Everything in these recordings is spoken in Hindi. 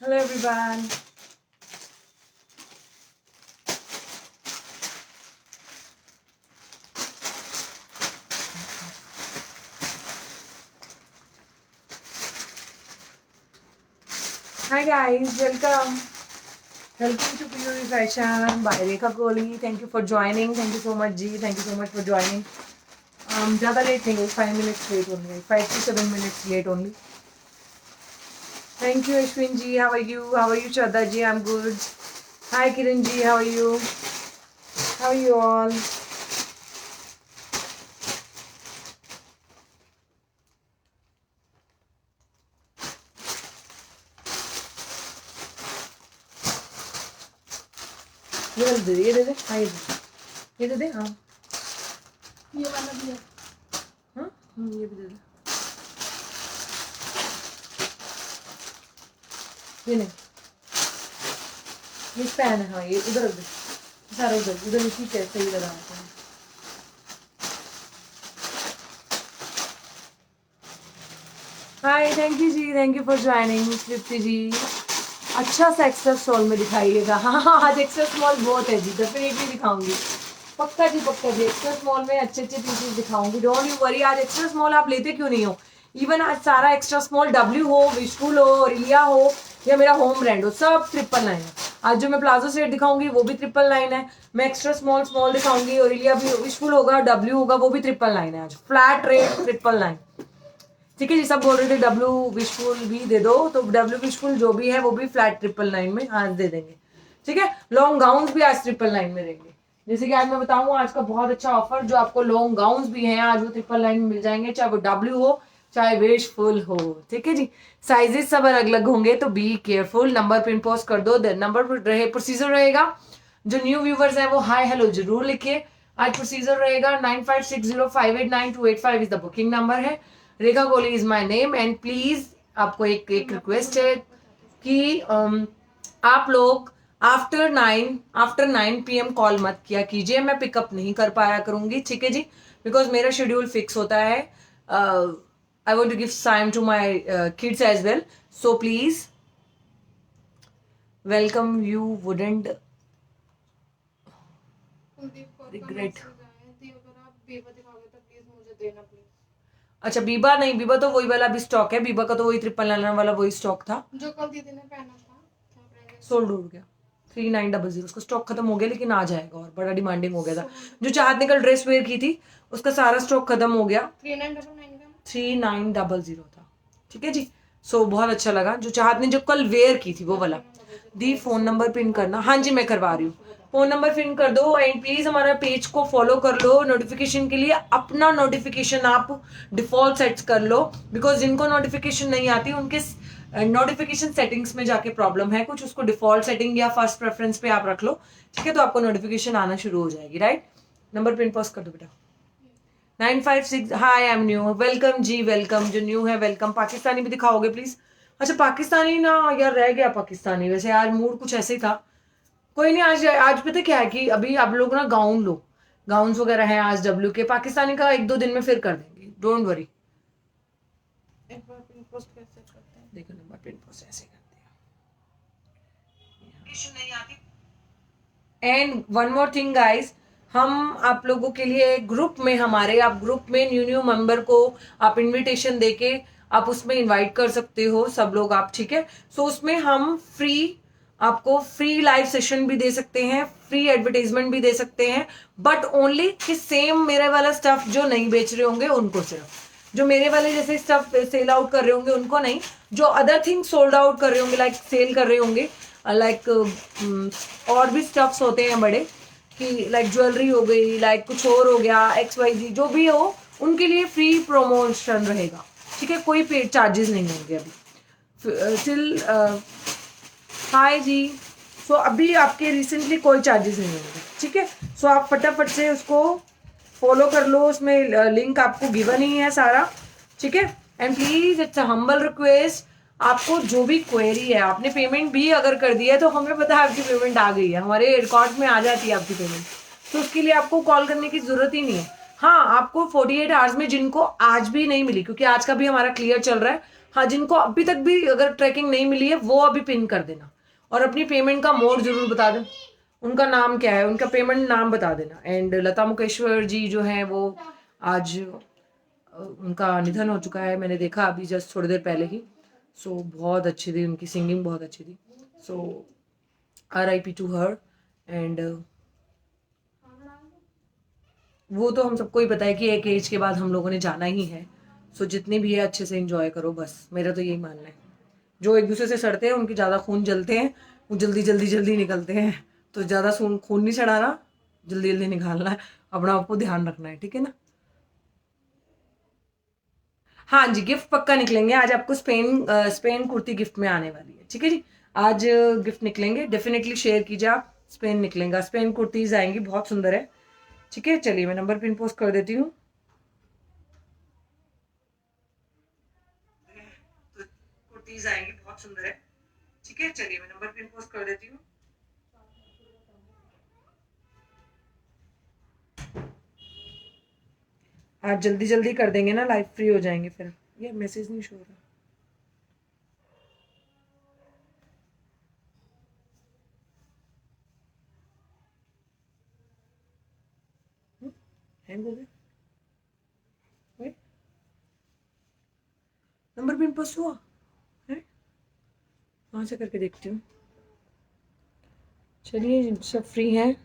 Hello everyone. Hi guys, welcome. Welcome to Pure Fashion by Rekha Kohli. Thank you for joining. Thank you so much, G. Thank you so much for joining. ज़्यादा लेट नहीं, 5 minutes late only. 5 to 7 minutes late only. Thank you, Ashwin Ji. How are you? How are you, Shraddha Ji? I'm good. Hi, Kiran Ji. How are you? How are you all? ये दे दे हाँ ये दे दे हाँ ये वाला भी है। हाँ ये भी दे दे ये नहीं ये पैन है हाँ ये उधर उधर सारा उधर उधर इसी के सही लगा है। हाय थैंक यू जी, thank you for joining Tripti ji. अच्छा सा एक्स्ट्रा स्मॉल में दिखाइएगा। हाँ हाँ आज एक्स्ट्रा स्मॉल बहुत है जी, डेफिनेटली दिखाऊंगी पक्का जी पक्का जी। एक्स्ट्रा स्मॉल में अच्छे अच्छे पीसेस दिखाऊंगी, डोंट यू वरी। आज एक्स्ट्रा स्मॉल आप लेते क्यों नहीं हो? इवन आज सारा एक्स्ट्रा स्मॉल डब्ल्यू हो, विशफुल हो, रिलिया हो या मेरा होम ब्रांड हो, सब 999 है। आज जो मैं प्लाजो सेट दिखाऊंगी वो भी 999 है। मैं एक्स्ट्रा स्मॉल स्मॉल दिखाऊंगी और रिलिया भी, विशफुल होगा, डब्ल्यू होगा, वो भी 999 है। आज फ्लैट रेट 999। ठीक है जी, सब बोल रहे थे डब्ल्यू विशफुल भी दे दो, तो डब्ल्यू विशफुल जो भी है वो भी फ्लैट 999 में आज दे देंगे। ठीक है, लॉन्ग गाउन्स भी आज 999 में देंगे। जैसे कि आज मैं बताऊं आज का बहुत अच्छा ऑफर, जो आपको लॉन्ग गाउन्स भी हैं आज वो 999 में मिल जाएंगे, चाहे वो डब्ल्यू हो चाहे विशफुल हो। ठीक है जी, साइजेस सब अलग अलग होंगे, तो be careful. Number pin post कर दो, नंबर पर रहे प्रोसीजर रहेगा। जो न्यू व्यूवर्स हैं वो हाय हेलो जरूर लिखिए। आज प्रोसीजर रहेगा 9560589285 इज द बुकिंग नंबर है। Rekha Kohli is my name and please आपको एक रिक्वेस्ट है कि आप लोग आफ्टर 9 PM कॉल मत किया कीजिए, मैं पिकअप नहीं कर पाया करूंगी। ठीक है जी, बिकॉज मेरा शेड्यूल फिक्स होता है। I want to give time to my kids as well, so please welcome you wouldn't regret. अगर आप बेबा दिखाओगे तो प्लीज मुझे देना प्लीज। अच्छा बीबा नहीं, बीबा तो वही वाला भी स्टॉक है, बीबा का तो वही 999 वाला वही स्टॉक था जो कल दीदी ने पहना था, सोल्ड हो गया। 3900 उसका स्टॉक खत्म हो गया, लेकिन आ जाएगा और बड़ा डिमांडिंग हो गया था। जो चाहत निकल ड्रेस वेयर की थी उसका सारा स्टॉक खत्म हो गया। 3900 था। ठीक है जी, सो बहुत अच्छा लगा। जो चाहत ने जो कल वेयर की थी वो वाला। दी फोन नंबर पिन करना, हाँ जी मैं करवा रही हूँ। फोन नंबर पिन कर दो एंड प्लीज हमारा पेज को फॉलो कर लो। नोटिफिकेशन के लिए अपना नोटिफिकेशन आप डिफॉल्ट सेट कर लो, बिकॉज जिनको नोटिफिकेशन नहीं आती उनके नोटिफिकेशन सेटिंग्स में जाके प्रॉब्लम है कुछ, उसको डिफॉल्ट सेटिंग या फर्स्ट प्रेफरेंस पे आप रख लो। ठीक है, तो आपको नोटिफिकेशन आना शुरू हो जाएगी। राइट, नंबर पिन पोस्ट कर दो बेटा। 956 hi I am new, welcome जी वेलकम। जो न्यू है वेलकम। पाकिस्तानी भी दिखाओगे प्लीज? अच्छा पाकिस्तानी ना यार रह गया पाकिस्तानी, वैसे आज मूड कुछ ऐसे ही था। कोई नहीं, आज आज पता क्या है कि अभी आप लोग ना गाउन लो, गाउन्स वगैरह हैं आज डब्ल्यू के। पाकिस्तानी का 1-2 दिन में फिर कर देंगे, डोंट वरी। एक बार पिन पोस्ट कैसे करते हैं? देखो नंबर पिन पोस्ट ऐसे करते हैं। And one more thing guys, हम आप लोगों के लिए ग्रुप में, हमारे आप ग्रुप में न्यू मेंबर को आप इनविटेशन देके आप उसमें इनवाइट कर सकते हो सब लोग आप। ठीक है, सो उसमें हम फ्री आपको फ्री लाइव सेशन भी दे सकते हैं, फ्री एडवर्टाइजमेंट भी दे सकते हैं, बट ओनली कि सेम मेरे वाला स्टफ जो नहीं बेच रहे होंगे उनको सिर्फ, जो मेरे वाले जैसे स्टफ सेल आउट कर रहे होंगे उनको नहीं, जो अदर थिंग सोल्ड आउट कर रहे होंगे लाइक सेल कर रहे होंगे लाइक और भी स्टफ्स होते हैं बड़े कि लाइक ज्वेलरी हो गई, लाइक कुछ और हो गया, XYZ जो भी हो, उनके लिए फ्री प्रमोशन रहेगा। ठीक है, कोई पेड चार्जेस नहीं होंगे अभी टिल हाय जी। सो अभी आपके रिसेंटली कोई चार्जेस नहीं होंगे। ठीक है, सो आप फटाफट से उसको फॉलो कर लो, उसमें लिंक आपको गिवन ही है सारा। ठीक है, and please it's a humble request, आपको जो भी क्वेरी है, आपने पेमेंट भी अगर कर दी है तो हमें पता है आपकी पेमेंट आ गई है, हमारे रिकॉर्ड में आ जाती है आपकी पेमेंट, तो उसके लिए आपको कॉल करने की जरूरत ही नहीं है। हाँ, आपको 48 आवर्स में, जिनको आज भी नहीं मिली, क्योंकि आज का भी हमारा क्लियर चल रहा है, हाँ, जिनको अभी तक भी अगर ट्रैकिंग नहीं मिली है वो अभी पिन कर देना, और अपनी पेमेंट का मोड जरूर बता दें, उनका नाम क्या है, उनका पेमेंट नाम बता देना। एंड लता मुकेश्वर जी जो है वो आज उनका निधन हो चुका है, मैंने देखा अभी जस्ट थोड़ी देर पहले ही। सो बहुत अच्छी थी, उनकी सिंगिंग बहुत अच्छी थी। सो RIP टू हर। एंड वो तो हम सबको ही पता है कि एक एज के बाद हम लोगों ने जाना ही है। सो जितनी भी है अच्छे से एंजॉय करो, बस मेरा तो यही मानना है। जो एक दूसरे से सड़ते हैं उनके ज़्यादा खून जलते हैं, वो जल्दी जल्दी जल्दी निकलते हैं। तो ज़्यादा खून नहीं चढ़ाना, जल्दी जल्दी निकालना है, अपना आपको ध्यान रखना है, ठीक है ना। हाँ जी, गिफ्ट पक्का निकलेंगे आज आपको। स्पेन कुर्ती गिफ्ट में आने वाली है, ठीक है जी। आज गिफ्ट निकलेंगे, डेफिनेटली शेयर कीजिए आप। स्पेन निकलेगा, स्पेन कुर्तीज आएंगी, बहुत सुंदर है, ठीक है। चलिए मैं नंबर पिन पोस्ट कर देती हूँ। तो कुर्तीज आएंगी, बहुत सुंदर है, ठीक है। चलिए मैं नंबर पिन पोस्ट कर देती हूँ। आज जल्दी जल्दी कर देंगे ना, लाइव फ्री हो जाएंगे फिर। ये मैसेज नहीं शो हो रहा हैंग हो गया। वेट, नंबर पिन पोस्ट हुआ है, वहां से करके देखती हूँ। चलिए सब फ्री हैं।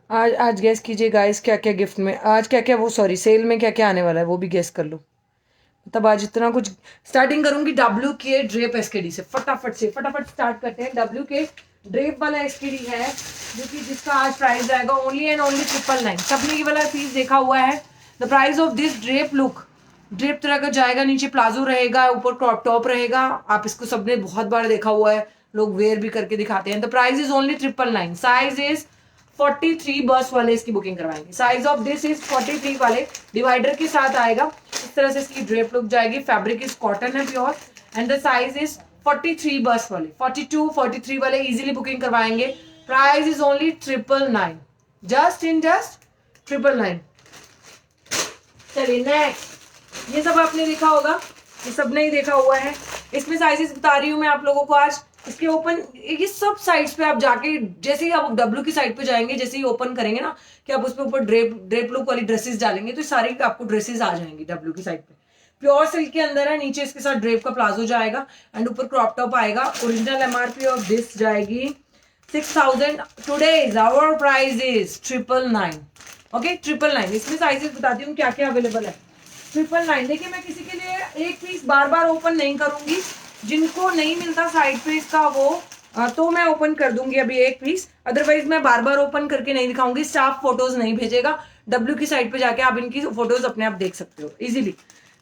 आज गेस कीजिए गाइस, क्या क्या गिफ्ट में आज, क्या क्या वो सॉरी सेल में क्या क्या आने वाला है वो भी गेस कर लो। तब आज इतना कुछ। स्टार्टिंग करूंगी WK ड्रेप SKD से, फटाफट स्टार्ट करते हैं। WK ड्रेप वाला SKD है, जो कि जिसका आज प्राइस आएगा ओनली एंड ओनली 999। सबने ये वाला पीस देखा हुआ है। The price of this drape look, drape तरह का जाएगा, नीचे प्लाजो रहेगा, ऊपर क्रॉप टॉप रहेगा। आप इसको सबने बहुत बार देखा हुआ है, लोग वेयर भी करके दिखाते हैं। The price is only 999। Size is 43 बस वाले इसकी बुकिंग करवाएंगे। साइज ऑफ दिस इज 43 वाले, डिवाइडर के साथ आएगा। इस तरह से इसकी ड्रेप लुक जाएगी। फैब्रिक इज कॉटन है pure, and the size is 43 बस वाले, 42 43 वाले इजीली बुकिंग करवाएंगे। Price is only 999, just 999। चलिए नेक्स्ट, ये सब आपने देखा होगा, ये सब नहीं देखा हुआ है। इसमें साइजेस बता रही हूँ मैं आप लोगों को आज। इसके ओपन, ये सब साइट्स पे आप जाके, जैसे ही आप W की साइट पे जाएंगे, जैसे ही ओपन करेंगे ना, कि आप उस पे ऊपर ड्रेप लुक वाली ड्रेसेस डालेंगे, तो सारी आपको ड्रेसेस आ जाएंगी W की साइट पे। प्योर सिल्क के अंदर है, नीचे इसके साथ ड्रेप का प्लाजो जाएगा, एंड ऊपर क्रॉप टॉप आएगा। ओरिजिनल MRP ऑफ दिस जाएगी 6000। Today's our price is 999। Okay, 999। इसमें साइजेस बताती हूँ क्या क्या अवेलेबल है। 999। देखिए मैं किसी के लिए एक पीस बार बार ओपन नहीं करूंगी, जिनको नहीं मिलता साइड पे इसका वो तो मैं ओपन कर दूंगी अभी एक पीस, अदरवाइज मैं बार बार ओपन करके नहीं दिखाऊंगी। स्टाफ फोटोज नहीं भेजेगा। W की साइट पे जाके आप इनकी फोटोज अपने आप देख सकते हो इजीली।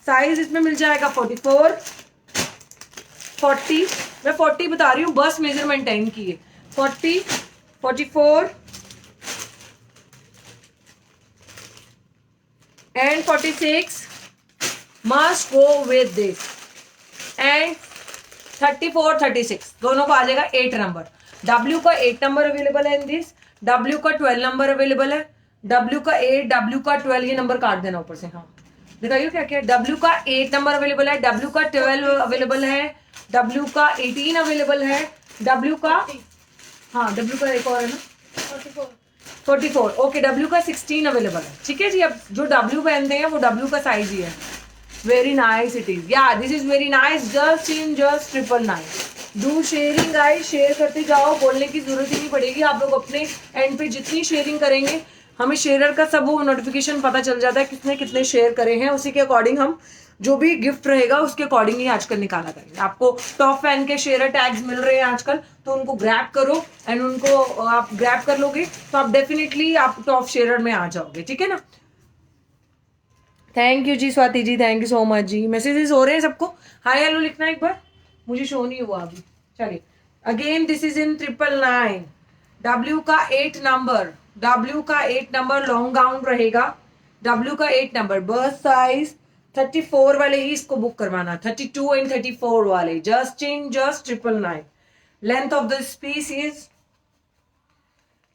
साइज इसमें मिल जाएगा 44 40, मैं 40 बता रही हूँ, बस मेजरमेंट है इनकी है। 40 44 and 46 must go with this, and 34 36 दोनों को आ जाएगा 8 नंबर। W का 8 नंबर अवेलेबल है इन दिस, W का 12 नंबर अवेलेबल है, W का 8 W का 12, ये नंबर काट देना ऊपर से। हाँ दिखाइए क्या क्या। W का 8 नंबर अवेलेबल है, W का 12 अवेलेबल है, W का 18 अवेलेबल है, W का, हाँ W का एक और है ना 44। ओके, W का 16 अवेलेबल है, ठीक है जी। अब जो W पहनते हैं वो W का साइज ही है। वेरी नाइस इट इज, या this is very nice, just 999। Do sharing guys, share करते जाओ, बोलने की जरूरत ही नहीं पड़ेगी। आप लोग अपने एंड पे जितनी शेयरिंग करेंगे, हमें शेयरर का सब वो नोटिफिकेशन पता चल जाता है किसने कितने शेयर करे हैं, उसी के अकॉर्डिंग हम जो भी गिफ्ट रहेगा उसके अकॉर्डिंग ही आजकल निकाला करेंगे। आपको टॉप फैन के शेयर टैग्स मिल रहे हैं आजकल, तो उनको ग्रैब करो, एंड उनको आप ग्रैब कर लोगे तो आप डेफिनेटली आप टॉप शेयरर में आ जाओगे, ठीक है ना। थैंक यू जी Swati ji, thank you so much जी। मैसेजेस हो रहे हैं सबको, हाय हेलो लिखना एक बार, मुझे शो नहीं हुआ अभी। चलिए again this is in 999। W का 8 नंबर, W का 8 नंबर लॉन्ग गाउन रहेगा। W का 8 नंबर, बर्थ साइज 34 वाले ही इसको बुक करवाना, 32 एंड 34 वाले, just in just 999। Length of this piece is,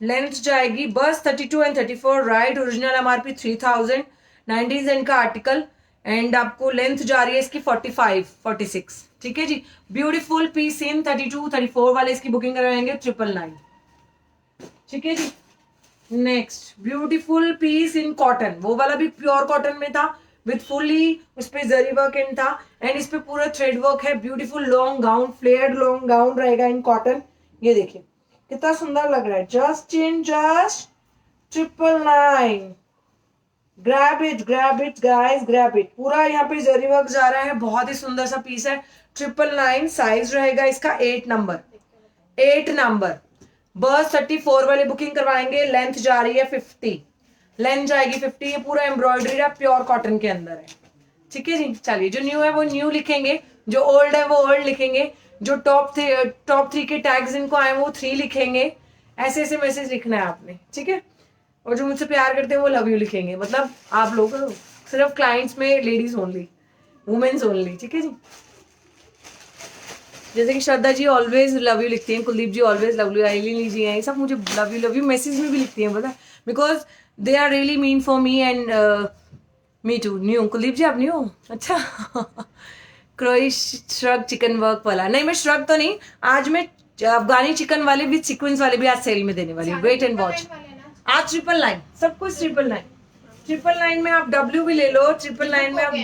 length जाएगी बस 32 and 34 right. Original MRP 3000, 90s का आर्टिकल, एंड आपको लेंथ जा रही है इसकी 45 46। ठीक है जी, ब्यूटीफुल पीस इन 32 34 वाले इसकी बुकिंग करवाएंगे 999। ठीक है जी, next beautiful piece in cotton, वो वाला भी प्योर कॉटन में था विथ फुली उस पे जरी वर्क इन था, एंड इस पे पूरा थ्रेड वर्क है। Beautiful long gown, flared long gown रहेगा इन कॉटन। ये देखिए कितना सुंदर लग रहा है, just in just 999। Grab it guys, grab it. पूरा यहाँ पे जरी वर्क जा रहा है, बहुत ही सुंदर सा पीस है। 999 साइज रहेगा इसका 8 नंबर, 8 नंबर। बस 34 वाले बुकिंग करवाएंगे, लेंथ जा रही है 50, लेंथ जाएगी 50। ये पूरा एम्ब्रॉयडरी है, प्योर कॉटन के अंदर है। ठीक है जी, चलिए जो न्यू है वो न्यू लिखेंगे, जो ओल्ड है वो ओल्ड लिखेंगे, जो टॉप 3 के टैग्स इनको आए वो 3 लिखेंगे। ऐसे ऐसे मैसेज लिखना है आपने, ठीक है। और जो मुझसे प्यार करते हैं वो लव यू लिखेंगे, मतलब आप लोग सिर्फ क्लाइंट्स में लेडीज ओनली, वुमेन्स ओनली। ठीक है जी, जैसे कि Shraddha ji always love you लिखती हैं, कुलदीप जी ऑलवेज लव यू, आइलिन जी हैं, ये सब मुझे लव यू मैसेज में भी लिखती हैं, पता है, because they are really mean for me and me too. New Kuldeep ji आप न्यू, अच्छा। क्रोइश श्रग चिकन वर्क वाला नहीं, मैं श्रग तो नहीं, आज मैं अफगानी चिकन वाले विद सीक्वेंस वाले भी आज सेल में देने वाली हूँ। Wait and watch. आज 999, सब कुछ 999। 999 में आप डब्ल्यू भी ले लो, 999 में आप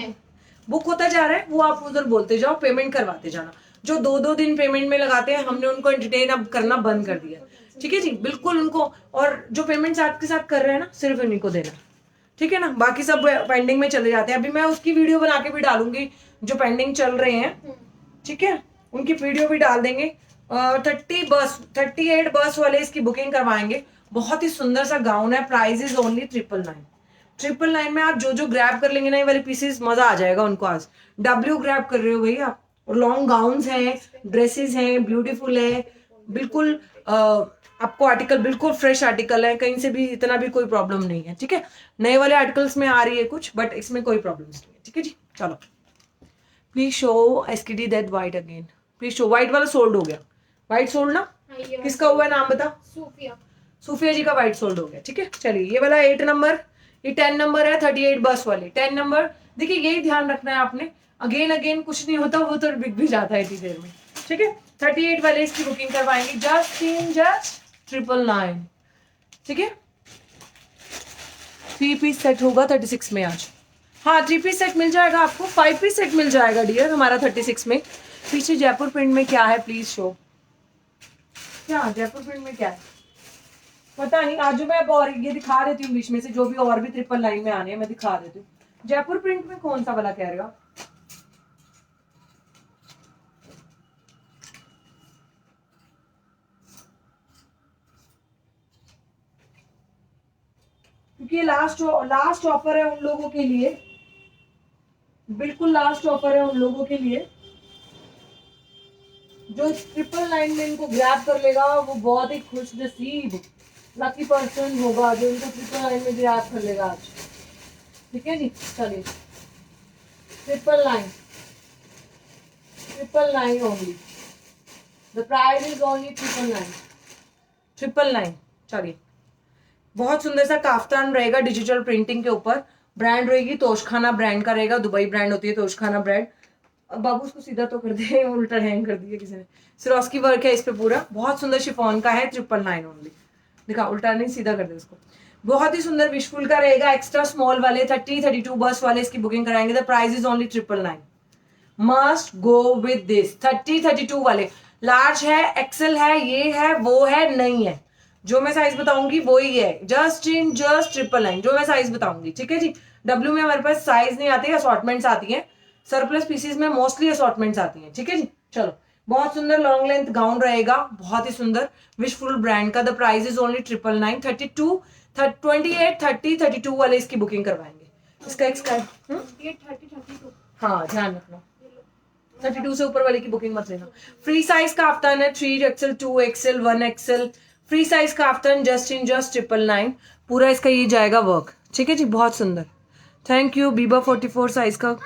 बुक होता जा रहा है, वो आप उधर बोलते जाओ, पेमेंट करवाते जाना। जो 2-2 दिन पेमेंट में लगाते हैं, हमने उनको एंटरटेन अब करना बंद कर दिया। ठीक है जी, बिल्कुल उनको, और जो पेमेंट साथ के साथ कर रहे हैं ना, सिर्फ उन्हीं को देना। ठीक है ना, बाकी सब पेंडिंग में चले जाते हैं। अभी मैं उसकी वीडियो बना के भी डालूंगी जो पेंडिंग चल रहे हैं। ठीक है, उनकी वीडियो भी डाल देंगे। 38 बस वाले इसकी बुकिंग करवाएंगे। बहुत ही सुंदर सा गाउन है, प्राइस इज ओनली 999। 999 में आप जो जो ग्रैब कर लेंगे ना ये वाले पीसेस, मजा आ जाएगा उनको। आज डब्ल्यू ग्रैब कर रहे हो भाई आप, और लॉन्ग गाउन्स हैं, ड्रेसेस हैं, ब्यूटीफुल है, बिल्कुल आपको आर्टिकल बिल्कुल फ्रेश आर्टिकल है, कहीं से भी इतना भी कोई प्रॉब्लम नहीं है। ठीक है, नए वाले आर्टिकल्स में आ रही है कुछ, बट इसमें कोई प्रॉब्लम नहीं है। ठीक है जी, चलो please show SKD that white again, please show. White वाला सोल्ड हो गया, वाइट सोल्ड ना, किसका हुआ है नाम बता। सूफिया जी का वाइट सोल्ड हो गया। ठीक है, चलिए ये वाला 8 नंबर, ये 10 नंबर है, 38 बस वाली 10 नंबर। देखिए यही ध्यान रखना है आपने, अगेन कुछ नहीं होता, वो तो बिक भी जाता है इतनी देर में। ठीक है, 38 वाले इसकी बुकिंग करवाएंगे, जस्ट 999। ठीक है, 3 पीस सेट होगा 36 में आज। हाँ 3 पीस सेट मिल जाएगा आपको, 5 पीस सेट मिल जाएगा डियर हमारा 36 में। पीछे जयपुर प्रिंट में क्या है प्लीज शो, क्या जयपुर प्रिंट में क्या है पता नहीं। आज मैं और ये दिखा देती हूँ बीच में से, जो भी और भी 999 में आने हैं मैं दिखा देती हूँ। जयपुर प्रिंट में कौन सा वाला कह रहे हो, क्योंकि ये लास्ट ऑफर है उन लोगों के लिए, बिल्कुल लास्ट ऑफर है उन लोगों के लिए जो 999 में इनको ग्रैब कर लेगा, वो बहुत ही खुश नसीब लकी पर्सन होगा जो इनको 999 में ग्रैब कर लेगा आज। ठीक है जी, चलिए 999 only, the price is only 999। चलिए बहुत सुंदर सा काफ्तान रहेगा डिजिटल प्रिंटिंग के ऊपर, ब्रांड रहेगी तोशखाना ब्रांड का रहेगा, दुबई ब्रांड होती है तोशखाना ब्रांड। बाबू उसको सीधा तो कर दे, उल्टा हैंग कर दिया किसी ने। सिरोस्की वर्क है इस पे पूरा, बहुत सुंदर शिफॉन का है, 999 ओनली। दिखा, उल्टा नहीं सीधा कर दे उसको। बहुत ही सुंदर विशफुल का रहेगा, एक्स्ट्रा स्मॉल वाले 30-32 बस वाले इसकी बुकिंग कराएंगे, the price is only 999। Must go with this. 30-32 वाले, लार्ज है, एक्सेल है, ये है वो है, नहीं है, जो मैं साइज बताऊंगी वो ही है, जस्ट 999 जो मैं साइज बताऊंगी। ठीक है जी, डब्ल्यू में हमारे पास साइज नहीं आती, असॉर्टमेंट्स आती हैं, सरप्लस पीसेस में मोस्टली असॉर्टमेंट्स आती हैं। ठीक है जी, चलो बहुत सुंदर लॉन्ग लेंथ गाउन रहेगा, बहुत ही सुंदर विशफुल ब्रांड का, द प्राइस इज ओनली 999। 28, 30, 32 वाले इसकी बुकिंग करवाएंगे। इसका हाँ ध्यान रखना, 32 से ऊपर वाले की बुकिंग मत लेना। फ्री साइज का आफ्तान है, 3XL, 2XL, 1XL, free size का आफ्तान, जस्ट 999। पूरा इसका ये जाएगा वर्क। ठीक है जी, बहुत सुंदर थैंक यू। बीबा 44 साइज का,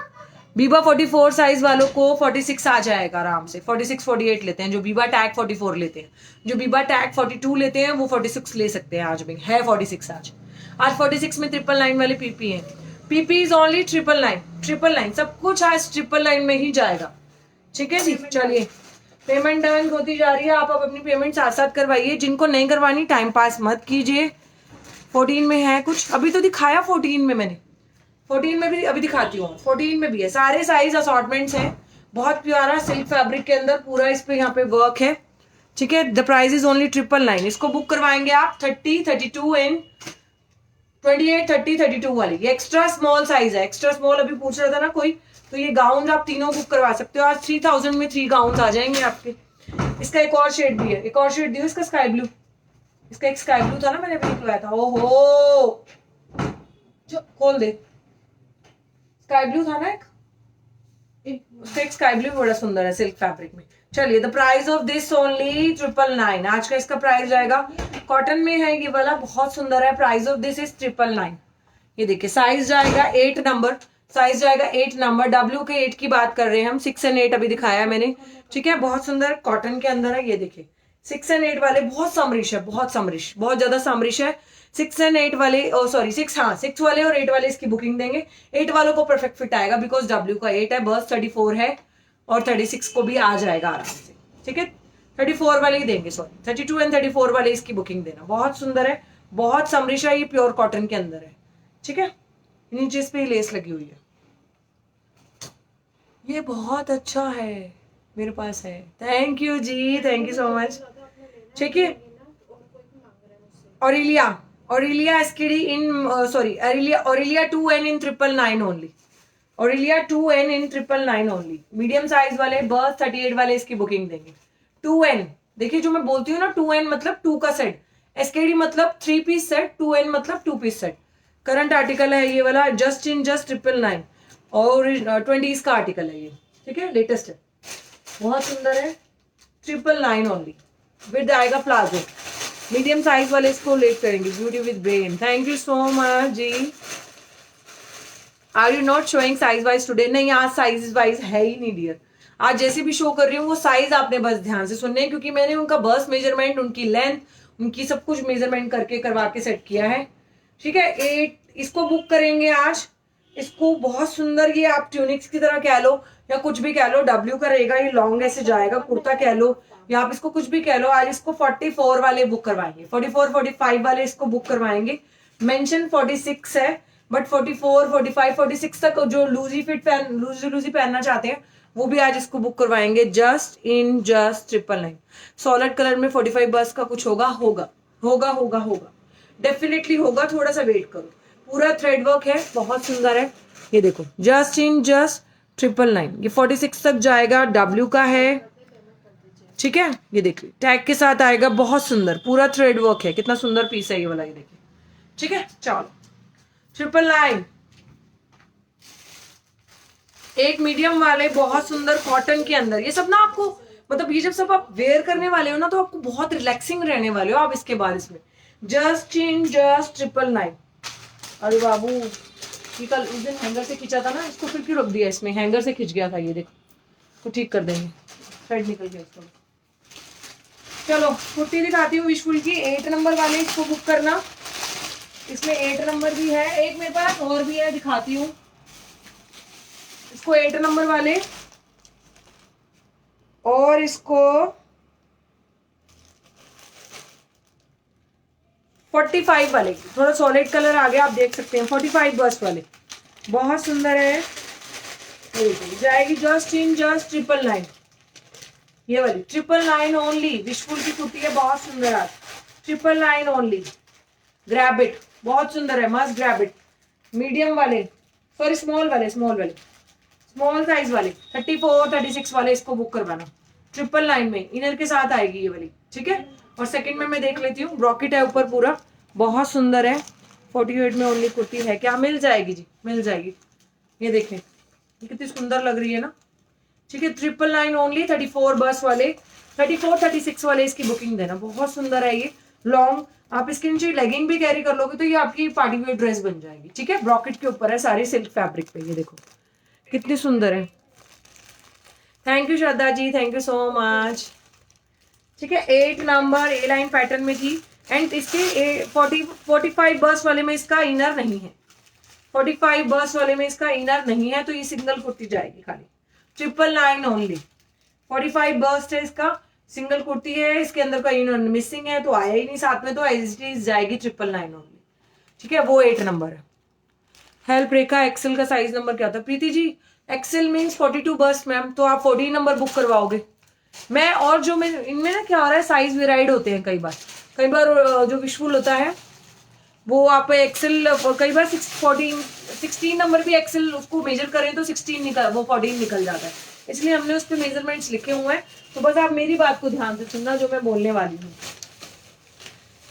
बीबा 44 साइज वालों को 46 आ जाएगा आराम से। 46 48 लेते हैं जो बीबा टैग 44 लेते हैं, जो बीबा टैग 42 लेते हैं वो 46 ले सकते हैं। आज भी है 46 आज 46 में 999 वाले पीपी हैं। पीपी इज ओनली 999 सब कुछ आज 999 में ही जाएगा। ठीक है जी, चलिए पेमेंट डन होती जा रही है। आप अपनी पेमेंट साथ साथ करवाइए, जिनको नहीं करवानी टाइम पास मत कीजिए। 14 में है कुछ, अभी तो दिखाया 14 में मैंने, 14 में भी अभी दिखाती हूँ। 14 में भी है, सारे साइज असॉर्टमेंट्स हैं। बहुत प्यारा सिल्क फैब्रिक के अंदर पूरा इस पे यहाँ पे वर्क है। ठीक है, द प्राइस इज ओनली 999। इसको बुक करवाएंगे आप 30 32 एंड 28 30 32 वाली। ये एक्स्ट्रा स्मॉल साइज है, एक्स्ट्रा स्मॉल अभी पूछ रहा था ना कोई, तो ये गाउन आप तीनों बुक करवा सकते हो। आज 3000 में 3 गाउन आ जाएंगे आपके। इसका एक और शेड भी है, एक और शेड दियो इसका स्काई ब्लू। इसका एक स्काई ब्लू था ना, मैंने अभी निकलवाया था। ओहो जो खोल दे, स्काई ब्लू था ना उसका एक स्काई ब्लू बड़ा सुंदर है सिल्क फैब्रिक में। चलिए the price of this only 999। आज का इसका प्राइस जाएगा, कॉटन में है ये वाला, बहुत सुंदर है। Price of this is 999। ये देखिए साइज जाएगा 8 नंबर, साइज जाएगा 8 नंबर। डब्ल्यू के 8 की बात कर रहे हैं हम, 6 एंड 8 अभी दिखाया है मैंने। ठीक है, बहुत सुंदर कॉटन के अंदर है। ये देखिए 6 एंड 8 वाले बहुत समरिश है, बहुत समरिश, बहुत ज्यादा समरिश है। 6 एंड 8 वाले, सॉरी 6, हाँ 6 वाले और 8 वाले इसकी बुकिंग देंगे। 8 वालों को परफेक्ट फिट आएगा बिकॉज डब्ल्यू का 8 है, बस 34 है और 36 को भी आ जाएगा आराम से। ठीक है, 34 वाले ही देंगे, सॉरी 32 एंड 34 वाले इसकी बुकिंग देना। बहुत सुंदर है, बहुत समरिश है, ये प्योर कॉटन के अंदर है। ठीक है, नीचे इस पे लेस लगी हुई है। ये बहुत अच्छा है, मेरे पास है। थैंक यू जी, थैंक यू सो मच। ठीक है, Aurelia, Aurelia SKD in sorry Aurelia 2N in 999 only. Aurelia 2N in 999 only. Medium size वाले बस 38 वाले इसकी बुकिंग देंगे। 2N, देखिए जो मैं बोलती हूँ ना 2N मतलब 2 का सेट, एसकेडी मतलब 3 पीस सेट, 2N मतलब 2 पीस सेट। करंट आर्टिकल है ये वाला, जस्ट 999 और 20s का आर्टिकल है ये। ठीक है, लेटेस्ट है, बहुत सुंदर है। 999 ओनली। विद आएगा प्लाजो, मीडियम साइज वाले इसको लेट करेंगे। Beauty with brain, thank you so much जी। Are you not showing size wise today? नहीं, आज साइज वाइज है ही नहीं डियर। आज जैसे भी शो कर रही हूँ वो साइज आपने बस ध्यान से सुनने हैं, क्योंकि मैंने उनका बर्स्ट मेजरमेंट, उनकी लेंथ, उनकी सब कुछ मेजरमेंट करके करवा के सेट किया है। ठीक है, 8 इसको बुक करेंगे आज। इसको बहुत सुंदर, ये आप ट्यूनिक्स की तरह कह लो या कुछ भी कह लो, डब्ल्यू का रहेगा, ये लॉन्ग ऐसे जाएगा, कुर्ता कह लो या आप इसको कुछ भी कह लो। आज इसको 44 वाले बुक करवाएंगे, 44 45 वाले इसको बुक करवाएंगे। मेंशन 46 है बट 44 45 46 तक जो लूजी फिट लूजी पहनना चाहते हैं वो भी आज इसको बुक करवाएंगे। जस्ट 999। सॉलिड कलर में 45 बस का कुछ होगा, होगा डेफिनेटली होगा, थोड़ा सा वेट करो। पूरा थ्रेड वर्क है, बहुत सुंदर है। ये देखो जस्ट 999। ये 46 तक जाएगा, डब्ल्यू का है। ठीक है, ये देखिए टैग के साथ आएगा, बहुत सुंदर पूरा थ्रेड वर्क है। कितना सुंदर पीस है ये वाला, ये देखिए। ठीक है, चलो 999। एक मीडियम वाले बहुत सुंदर कॉटन के अंदर, ये सब ना आपको मतलब ये जब सब आप वेयर करने वाले हो ना तो आपको बहुत रिलैक्सिंग रहने वाले हो आप इसके बाद। इसमें जस्ट 999। अरे बाबू, ये कल उस दिन हैंगर से खींचा था ना, इसको फिर क्यों रख दिया इसमें? हैंगर से खिंच गया था ये, देखो तो ठीक कर देंगे, थ्रेड निकल गया इसका। चलो कुर्ती दिखाती हूँ विशफुल की। 8 नंबर वाले इसको बुक करना, इसमें 8 नंबर भी है, एक मेरे पास और भी है, दिखाती हूँ इसको। 8 नंबर वाले और इसको 45 वाले, थोड़ा सॉलिड कलर आ गया, आप देख सकते हैं। 45 बस्ट वाले बहुत सुंदर है, जाएगी जस्ट 999। ये वाली 999 ओनली। विशफुल की कुर्ती है, बहुत सुंदर आज, 999 ओनली। ग्रैब इट, बहुत सुंदर है, मस्ट ग्रैब इट। मीडियम वाले, सॉरी स्मॉल वाले स्मॉल साइज वाले 34 36 वाले इसको बुक करवाना। 999 में इनर के साथ आएगी ये वाली। ठीक है, और सेकंड में मैं देख लेती हूँ, ब्रॉकेट है ऊपर पूरा, बहुत सुंदर है। 48 में ओनली कुर्ती है क्या? मिल जाएगी जी, मिल जाएगी। ये देखें ये कितनी सुंदर लग रही है ना। ठीक है, 999 ओनली। 34 बस वाले, 34 36 वाले इसकी बुकिंग देना, बहुत सुंदर है ये। लॉन्ग, आप इसके नीचे लेगिंग भी कैरी कर लोगे तो ये आपकी पार्टी वेयर ड्रेस बन जाएगी। ठीक है, ब्रॉकेट के ऊपर है सारी सिल्क फैब्रिक पे, ये देखो कितनी सुंदर है। Thank you Shraddha ji, thank you so much. ठीक है, 8 नंबर ए लाइन पैटर्न में थी एंड इसके 45 बर्स वाले में इसका इनर नहीं है, 45 बर्स वाले में इसका इनर नहीं है, तो ये सिंगल कुर्ती जाएगी खाली 999 ओनली। 45 बर्स्ट है इसका, सिंगल कुर्ती है, इसके अंदर का इनर मिसिंग है तो आया ही नहीं साथ में, तो एज जाएगी 999 ओनली। ठीक है, वो 8 नंबर है। हेल्प रेखा, एक्सेल का साइज नंबर क्या था? Preeti ji Excel means 42 burst ma'am, तो आप 14 नंबर बुक करवाओगे। मैं और जो मैं इनमें ना क्या हो रहा है, साइज वेराइड होते हैं कई बार जो विशुअल होता है वो आप एक्सेल कई बार 16 नंबर भी एक्सेल उसको मेजर करें तो 16 निकल, वो 14 निकल जाता है, इसलिए हमने उस पर मेजरमेंट्स लिखे हुए हैं। तो बस आप मेरी बात को ध्यान से सुनना जो मैं बोलने वाली हूँ।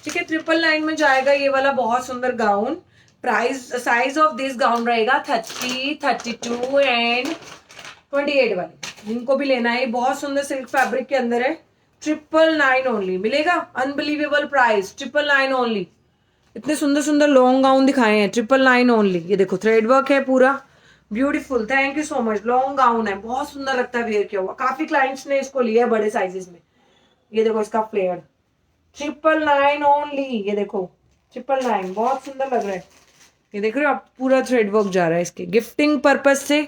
ठीक है, 999 में जाएगा ये वाला बहुत सुंदर gown. Price size of this gown रहेगा 30, 32 एंड 28 वाले, जिनको भी लेना है। बहुत सुंदर सिल्क फैब्रिक के अंदर है, 999 ओनली मिलेगा। Unbelievable price, 999 only. इतने सुंदर सुंदर लॉन्ग गाउन दिखाए हैं, 999 ओनली। ये देखो थ्रेड वर्क है पूरा, beautiful, thank you so much. Long gown है, बहुत सुंदर लगता है वेयर किया हुआ, काफी क्लाइंट्स ने इसको लिया है बड़े साइजेस में। ये देखो इसका फ्लेयर, 999 ओनली। ये देखो 999, बहुत सुंदर लग रहा है। ये देख रहे हो आप, पूरा थ्रेड वर्क जा रहा है इसके, गिफ्टिंग पर्पज से।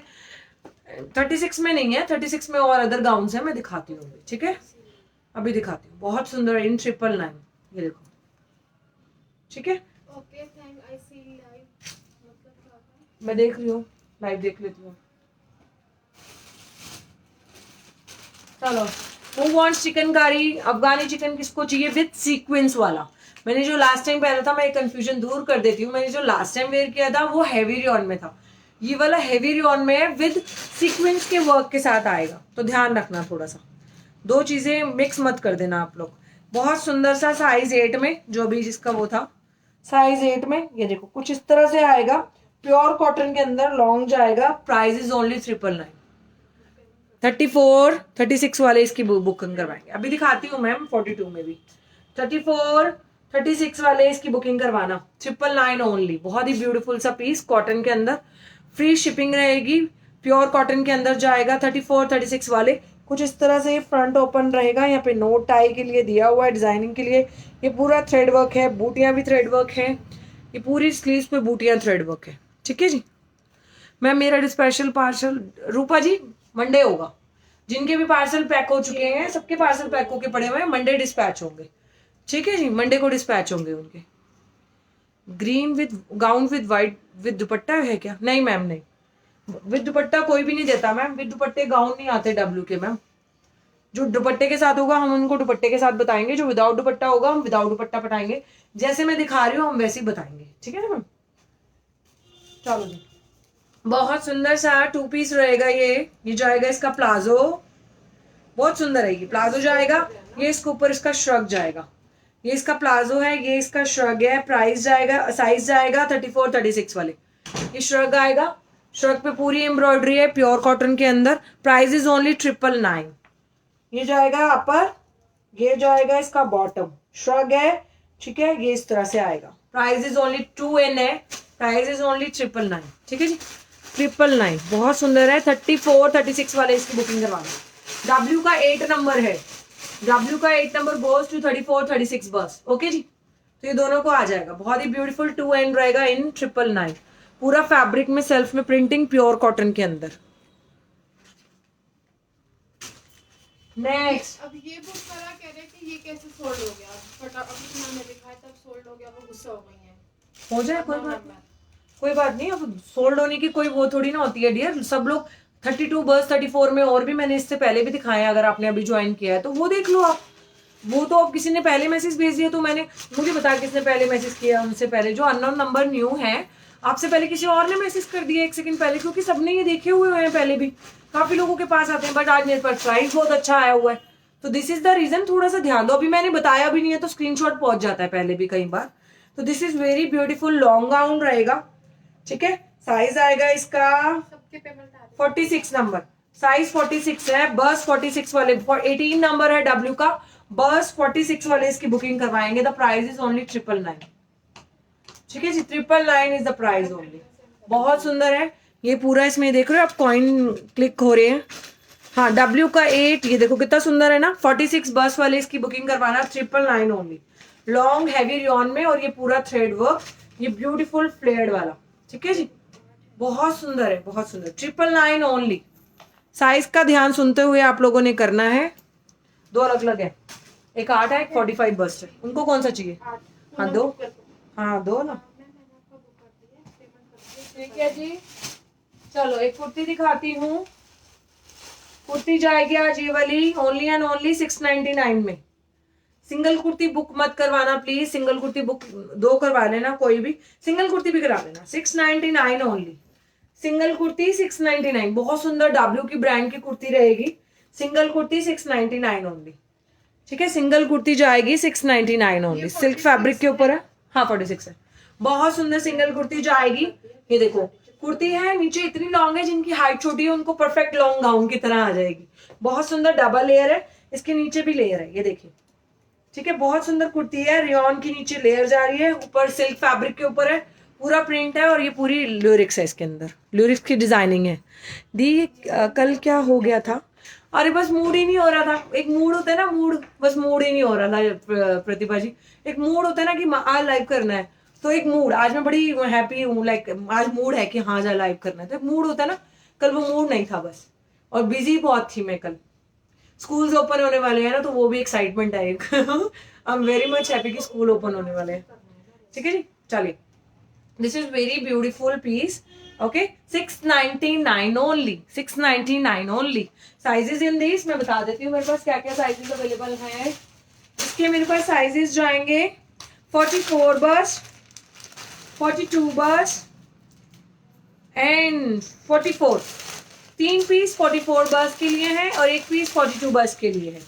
36 में नहीं है, 36 में और अदर गाउन है, मैं दिखाती हूँ अभी। ठीक है, अभी दिखाती हूँ, बहुत सुंदर है इन 999। ये देखो, ठीक है, okay thank I see live मतलब क्या होता है? मैं देख रही हूँ, लाइव देख लेती हूँ। चलो, who wants chikankari? Afghani chicken किसको चाहिए विद सीक्वेंस वाला? मैंने जो लास्ट टाइम पहना था, मैं कंफ्यूजन दूर कर देती हूँ, मैंने जो लास्ट टाइम वेयर किया था वो हैवी रियॉन में था, ये वाला हैवी रियॉन में है, विद सीक्वेंस के वर्क के साथ आएगा, तो ध्यान रखना थोड़ा सा, दो चीजें मिक्स मत कर देना आप लोग। बहुत सुंदर सा साइज 8 में, जो भी जिसका वो था साइज 8 में, ये देखो कुछ इस तरह से आएगा, प्योर कॉटन के अंदर लॉन्ग जाएगा। Price is only 999। 34, 36 वाले इसकी बुकिंग करवाएंगे, अभी दिखाती हूँ मैम। 42 में भी 34, 36 वाले इसकी बुकिंग करवाना, 999 ओनली। बहुत ही ब्यूटीफुल सा पीस कॉटन के अंदर, फ्री शिपिंग रहेगी, प्योर कॉटन के अंदर जाएगा। 34, 36 वाले कुछ इस तरह से फ्रंट ओपन रहेगा, यहाँ पे नोट टाई के लिए दिया हुआ है, डिजाइनिंग के लिए। ये पूरा थ्रेड वर्क है, बूटियां भी थ्रेड वर्क है, ये पूरी स्लीव्स पे बूटियां थ्रेड वर्क है। ठीक है जी मैम, मेरा स्पेशल पार्सल रूपा जी मंडे होगा, जिनके भी पार्सल पैक हो चुके हैं सबके पार्सल पैक होके पड़े हुए हैं, मंडे डिस्पैच होंगे। ठीक है जी, मंडे को डिस्पैच होंगे उनके। Green with gown with white with दुपट्टा है क्या? नहीं मैम, नहीं, विद दुपट्टा कोई भी नहीं देता मैम, विद दुपट्टे गाउन नहीं आते डब्ल्यू के मैम। जो दुपट्टे के साथ होगा हम उनको दुपट्टे के साथ बताएंगे, जो विदाउट दुपट्टा होगा हम विदाउट दुपट्टा बताएंगे, जैसे मैं दिखा रही हूँ हम वैसे ही बताएंगे। ठीक है ना मैम, चलो जी। बहुत सुंदर सा 2 पीस रहेगा ये जाएगा इसका प्लाजो, बहुत सुंदर है ये प्लाजो जाएगा, ये इसके ऊपर इसका श्रग जाएगा, ये इसका प्लाजो है, ये इसका श्रग है। प्राइस जाएगा, साइज जाएगा 34, 36 वाले, ये श्रग आएगा, श्रग पे पूरी एम्ब्रॉयडरी है प्योर कॉटन के अंदर। Price is only 999। ये जाएगा अपर, ये जाएगा इसका बॉटम, श्रग है। ठीक है, ये इस तरह से आएगा। प्राइस इज ओनली 2N है, प्राइस इज ओनली 999। ठीक है जी, 999, बहुत सुंदर है। 34, 36 वाले इसकी बुकिंग करवाना। डब्ल्यू का 8 नंबर है, डब्ल्यू का 8 नंबर गोज टू 34, 36 बस। ओके जी, तो ये दोनों को आ जाएगा। बहुत ही ब्यूटीफुल 2N रहेगा इन 999, पूरा फैब्रिक में सेल्फ में प्रिंटिंग प्योर कॉटन के अंदर। नेक्स्ट, अब ये बुक करा, कह रहे कि ये कैसे सोल्ड हो गया, फटाफट अभी मैंने दिखाया तब सोल्ड हो गया, वो गुस्सा हो गई है। हो जाए, कोई बात नहीं। अब सोल्ड होने की कोई वो थोड़ी ना होती है डियर, सब लोग 32 बस 34 में, और भी मैंने इससे पहले भी दिखाए, अगर आपने अभी ज्वाइन किया है तो वो देख लो आप। वो तो अब किसी ने पहले मैसेज भेज दिया तो मैंने, मुझे बता किसने पहले मैसेज किया, उनसे पहले जो अननोन नंबर न्यू है, आपसे पहले किसी और ने मैसेज कर दिया 1 सेकंड पहले, क्योंकि सबने ये देखे हुए हैं पहले भी, काफी लोगों के पास आते हैं, बट आज मेरे पास प्राइस बहुत अच्छा आया हुआ है, तो दिस इज द रीजन। थोड़ा सा ध्यान दो, अभी मैंने बताया भी नहीं है तो स्क्रीनशॉट पहुंच जाता है पहले भी कई बार। तो this is very beautiful long gown रहेगा। ठीक है, साइज आएगा इसका सबके पेमेंट आ रही 46 नंबर, साइज 46 है, बस 46 वाले 18 नंबर है डब्ल्यू का, बस 46 वाले इसकी बुकिंग करवाएंगे। The price is only 999। ठीक है जी, 999 इज द प्राइस ओनली। बहुत सुंदर है ये पूरा। इसमें देख रहे हो आप कॉइन क्लिक हो रहे हैं। हाँ, W का 8, ये देखो कितना सुंदर है ना। 46 बस वाले इसकी बुकिंग करवाना 999 ओनली। लॉन्ग हैवी रियॉन में, और ये पूरा थ्रेड वर्क, ये ब्यूटीफुल फ्लेयर्ड वाला। ठीक है जी, बहुत सुंदर है, बहुत सुंदर। 999 ओनली। साइज का ध्यान सुनते हुए आप लोगों ने करना है। दो अलग अलग है, एक 8 है, एक 45 बस्ट है। उनको कौन सा चाहिए? हाँ दो, हाँ दो ना। ठीक है जी, चलो एक कुर्ती दिखाती हूँ। कुर्ती जाएगी आज ये वाली ओनली एंड ओनली 699 में। सिंगल कुर्ती बुक मत करवाना प्लीज। सिंगल कुर्ती बुक दो करवा लेना, कोई भी सिंगल कुर्ती भी करा लेना। 699 ओनली। सिंगल कुर्ती 699। बहुत सुंदर W की ब्रांड की कुर्ती रहेगी। Single kurti 699 only. ठीक है, सिंगल कुर्ती जाएगी 699 ओनली। सिल्क फैब्रिक के ऊपर है। हाँ 46 है। बहुत सुंदर सिंगल कुर्ती जाएगी। ये देखो कुर्ती है, नीचे इतनी लॉन्ग है, जिनकी हाइट छोटी है उनको परफेक्ट लॉन्ग गाउन की तरह आ जाएगी। बहुत सुंदर डबल लेयर है, इसके नीचे भी लेयर है, ये देखिए। ठीक है, बहुत सुंदर कुर्ती है। रियॉन की नीचे लेयर जा रही है, ऊपर सिल्क फैब्रिक के ऊपर है, पूरा प्रिंट है, और ये पूरी ल्यूरिक्स है इसके अंदर। ल्यूरिक्स की डिजाइनिंग है दी। कल क्या हो गया था, अरे बस मूड ही नहीं हो रहा था। एक मूड होता है ना, मूड, बस मूड ही नहीं हो रहा था प्रतिभा जी। एक मूड होता है ना कि आज लाइव करना है, तो एक मूड, आज मैं बड़ी हैप्पी हूँ, लाइक आज मूड है कि हाँ जा लाइव करना है, तो एक मूड होता है ना। कल वो मूड नहीं था बस, और बिजी बहुत थी मैं कल। स्कूल्स ओपन होने वाले हैं ना, तो वो भी एक्साइटमेंट है एक। I am very much happy कि स्कूल ओपन होने वाले हैं। ठीक है जी, चलिए। This is very beautiful piece. Okay, 699 only. 699 only. Sizes in this मैं बता देती हूँ मेरे पास क्या क्या साइजेस अवेलेबल हैं। इसके मेरे पास साइजेस जाएंगे 44 बस, 42 बस एंड 44। 3 पीस 44 बस के लिए है और 1 पीस 42 बस के लिए है।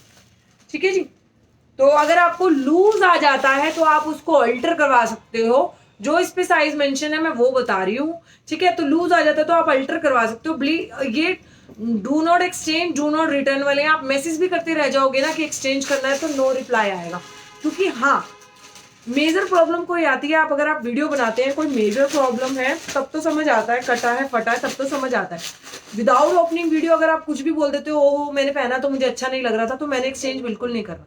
ठीक है जी, तो अगर आपको लूज आ जाता है तो आप उसको अल्टर करवा सकते हो। जो इस पे साइज मेंशन है मैं वो बता रही हूँ। ठीक है, तो लूज आ जाता है तो आप अल्टर करवा सकते हो। ये do not exchange, do not return वाले हैं। आप मैसेज भी करते रह जाओगे ना कि एक्सचेंज करना है, तो नो रिप्लाई आएगा। क्योंकि हाँ, मेजर प्रॉब्लम कोई आती है, आप अगर आप वीडियो बनाते हैं, कोई मेजर प्रॉब्लम है तब तो समझ आता है, कटा है फटा है तब तो समझ आता है। विदाउट ओपनिंग वीडियो अगर आप कुछ भी बोल देते हो, ओ मैंने पहना तो मुझे अच्छा नहीं लग रहा था, तो मैंने एक्सचेंज बिल्कुल नहीं करना।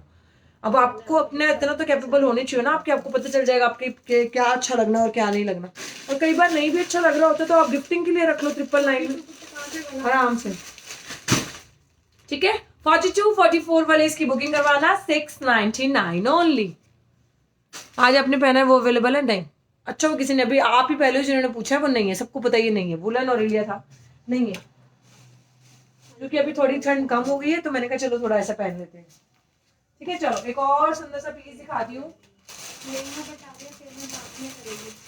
अब आपको अपने इतना तो कैपेबल होने चाहिए ना आपके, आपको पता चल जाएगा आपके क्या अच्छा लगना और क्या नहीं लगना। और कई बार नहीं भी अच्छा लग रहा होता तो आप गिफ्टिंग के लिए रख लो 999 में आराम से। ठीक है, 42 44 वाले इसकी बुकिंग करवाना 699 ओनली। आज आपने पहना है वो अवेलेबल है? नहीं। अच्छा, वो किसी ने अभी आप ही पहले जिन्होंने पूछा है वो नहीं है, सबको पता ही नहीं है। वुलन और लिया था, नहीं है, क्योंकि अभी थोड़ी ठंड कम हो गई है तो मैंने कहा चलो थोड़ा ऐसा पहन लेते हैं। ठीक है, चलो एक और सुंदर सा पीस दिखाती हूँ।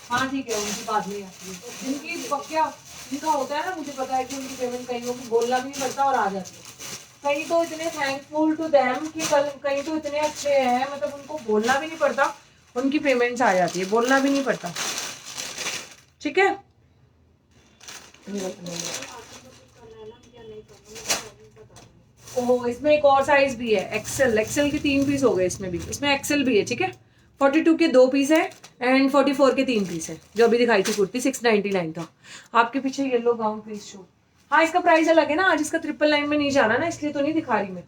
हाँ ठीक है, उनकी बात नहीं आती है, जिनकी पक्का जिनका होता है ना, मुझे पता है कि उनकी पेमेंट कहीं को बोलना भी नहीं पड़ता और आ जाती है। कहीं तो इतने थैंकफुल टू देम कि कहीं तो इतने अच्छे हैं, मतलब उनको बोलना भी नहीं पड़ता, उनकी पेमेंट्स आ जाती है, बोलना भी नहीं पड़ता। ठीक है, ओह इसमें एक और साइज भी है, एक्सेल। एक्सेल के 3 पीस हो गए इसमें भी, इसमें एक्सेल भी है। ठीक है, 42 के 2 पीस है एंड 44 के 3 पीस है। जो अभी दिखाई थी कुर्ती 699 था। आपके पीछे येलो गाउन प्लीज शो। हाँ, इसका प्राइस अलग है ना, आज इसका 999 में नहीं जाना ना, इसलिए तो नहीं दिखा रही मैं।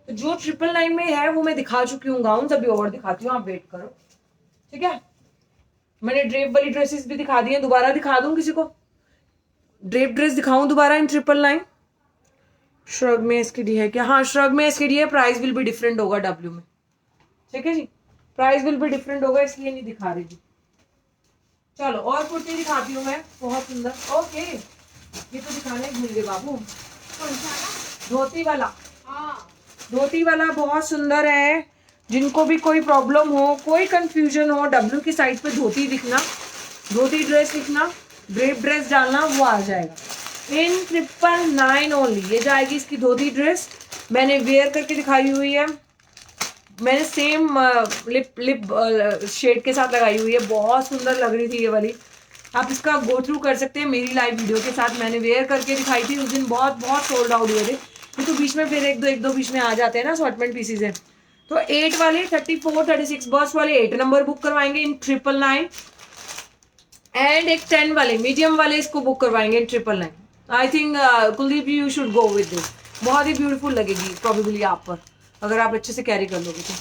तो जो 999 में है वो मैं दिखा चुकी हूँ गाउन, अभी और दिखाती हूँ, आप वेट करो। ठीक है, मैंने ड्रेप वाली ड्रेसेस भी दिखा दी है, दोबारा दिखा दूं किसी को? ड्रेप ड्रेस दिखाऊं दोबारा इन 999? श्रग में एसकेडी है क्या? हाँ, श्रग में एसकेडी है। प्राइस विल भी डिफरेंट होगा डब्ल्यू में। ठीक है जी, प्राइस विल भी डिफरेंट होगा, इसलिए नहीं दिखा रही जी। चलो और कुर्ती दिखाती हूँ मैं, बहुत सुंदर। ओके, ये तो दिखाने भूल गए बाबू। धोती वाला, धोती वाला बहुत सुंदर है। जिनको भी कोई प्रॉब्लम हो, कोई कंफ्यूजन हो, डब्ल्यू की साइड पे धोती दिखना, धोती ड्रेस दिखना, ड्रेप ड्रेस डालना, वो आ जाएगा इन 999 ओनली। ये जाएगी इसकी धोती ड्रेस, मैंने वेयर करके दिखाई हुई है। मैंने सेम लिप शेड के साथ लगाई हुई है, बहुत सुंदर लग रही थी ये वाली। आप इसका गो थ्रू कर सकते हैं मेरी लाइव वीडियो के साथ। मैंने वेयर करके दिखाई थी उस दिन, बहुत सोल्ड आउट हुए थे। ये तो बीच में फिर एक दो बीच में आ जाते हैं ना, असॉर्टमेंट पीसेज है, तो 8 वाले 34 36 बर्स्ट वाले 8 नंबर बुक करवाएंगे इन 999 एंड एक 10 वाले मीडियम वाले इसको बुक करवाएंगे इन 999। I think Kuldeep you should go with this, बहुत ही ब्यूटीफुल लगेगी प्रॉबेबली आप पर, अगर आप अच्छे से कैरी कर लोगे तो।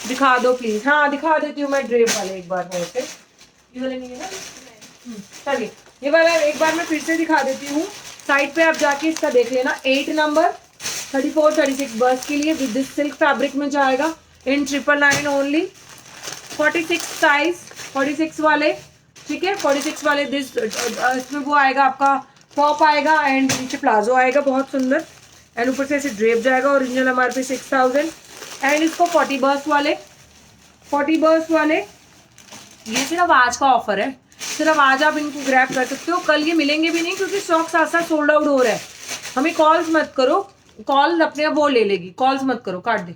दिखा दो प्लीज। हाँ दिखा देती हूँ मैं ड्रेप वाले एक बार वैसे, ये वाले नहीं है ना, चलिए ये वाला एक बार मैं फिर से दिखा देती हूँ। साइड पे आप जाके इसका देख लेना। 8 नंबर 34 36 बर्स्ट के लिए विद दिस सिल्क फैब्रिक में जाएगा इन 999 ओनली। 46 साइज 46 वाले, ठीक है 46 वाले दिस इसमें वो आएगा आपका टॉप आएगा एंड नीचे प्लाजो आएगा बहुत सुंदर एंड ऊपर से ऐसे ड्रेप जाएगा। ओरिजिनल MRP 6000 एंड इसको 40 बर्स्ट वाले ये सिर्फ आज का ऑफर है, सिर्फ आज आप इनको ग्रैब कर सकते हो, कल ये मिलेंगे भी नहीं क्योंकि स्टॉक साथ साथ सोल्ड आउट हो रहा है। हमें कॉल्स मत करो, कॉल अपने आप वो ले लेगी, कॉल्स मत करो, काट दे,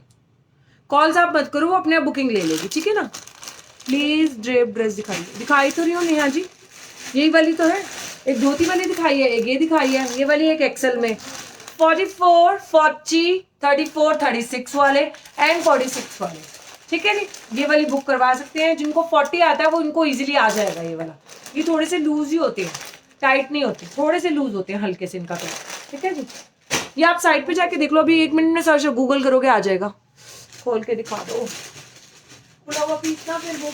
कॉल्स आप मत करो, वो अपने आप बुकिंग ले लेगी, ठीक है ना। प्लीज ड्रेप ड्रेस दिखाई तो रही हूँ नेहा जी, यही वाली तो है। एक धोती वाली दिखाई है, एक ये दिखाई है, ये वाली एक एक्सेल में 44 40 34 36 वाले एंड 46 वाले, ठीक है जी। ये वाली बुक करवा सकते हैं, जिनको 40 आता है वो इनको इजीली आ जाएगा ये वाला। ये थोड़े से लूज ही होते हैं, टाइट नहीं होते, थोड़े से लूज होते हैं हल्के से इनका पैर, ठीक है जी। ये आप साइड पे जाके देख लो, अभी 1 मिनट में सर्च गूगल करोगे आ जाएगा। खोल के दिखा दो, खुला हुआ पीस ना फिर वो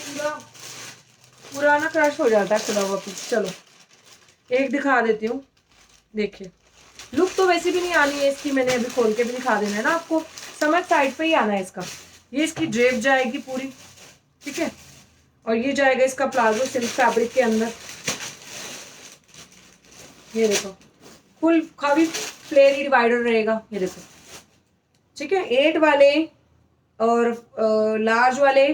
पूरा ना क्रश हो जाता है खुला हुआ पीस। चलो एक दिखा देती हूँ, देखिए लुक तो वैसे भी नहीं आनी है इसकी, मैंने अभी खोल के भी दिखा देना है ना आपको, समझ साइड पे ही आना है इसका। ये इसकी ड्रेप जाएगी पूरी, ठीक है, और ये जाएगा इसका प्लाजो सिल्क फैब्रिक के अंदर। ये देखो फुल काफी फ्लेयरी डिवाइडर रहेगा, ये देखो, ठीक है। 8 वाले और लार्ज वाले,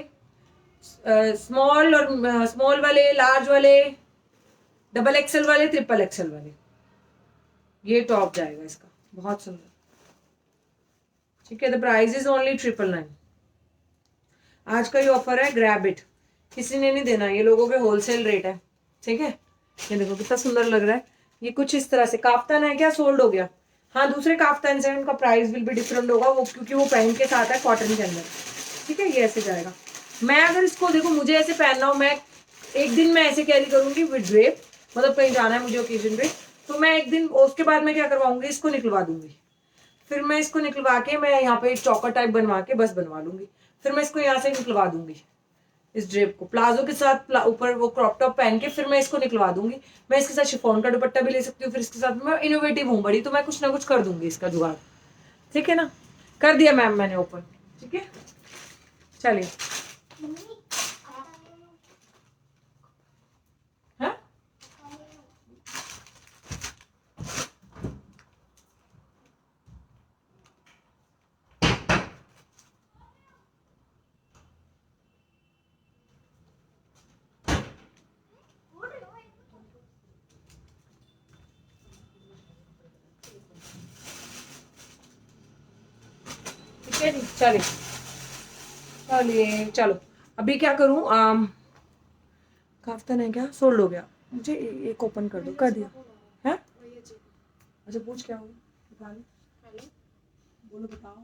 स्मॉल और स्मॉल वाले, लार्ज वाले, डबल एक्सेल वाले, ट्रिपल एक्सेल वाले, ये टॉप जाएगा इसका, बहुत सुंदर, ठीक है। The price is only 999। आज का ये ऑफर है, ग्रैब इट, किसी ने नहीं देना, ये लोगों के होलसेल रेट है, ठीक है। ये देखो कितना सुंदर लग रहा है, ये कुछ इस तरह से काफ्तान है क्या, सोल्ड हो गया। हाँ दूसरे काफ्तान से उनका प्राइस विल भी डिफरेंट होगा वो, क्योंकि वो पैंट के साथ है कॉटन के अंदर, ठीक है। ये ऐसे जाएगा। मैं अगर इसको देखो मुझे ऐसे पहनना हो, मैं एक दिन में ऐसे कैरी करूंगी विद ड्रेप, मतलब कहीं जाना है मुझे ओकेजन पे, तो मैं एक दिन उसके बाद मैं क्या करवाऊंगी, इसको निकलवा दूंगी, फिर मैं इसको निकलवा के मैं यहाँ पे चौकर टाइप बनवा के बस बनवा लूंगी, फिर मैं इसको यहाँ से निकलवा दूंगी इस ड्रेप को प्लाजो के साथ ऊपर वो क्रॉप टॉप पहन के, फिर मैं इसको निकलवा दूंगी। मैं इसके साथ शिफॉन का दुपट्टा भी ले सकती हूँ, फिर इसके साथ मैं इनोवेटिव हूँ बड़ी, तो मैं कुछ ना कुछ कर दूंगी इसका जुगाड़, ठीक है ना। कर दिया मैम मैंने ओपन, ठीक है। चलिए हाँ चलिए चलिए चलो अभी क्या करूं, काफ्तान है क्या, सोल्ड हो गया, मुझे एक ओपन कर दो, कर दिया है। अच्छा पूछ क्या हो, बोलो बताओ,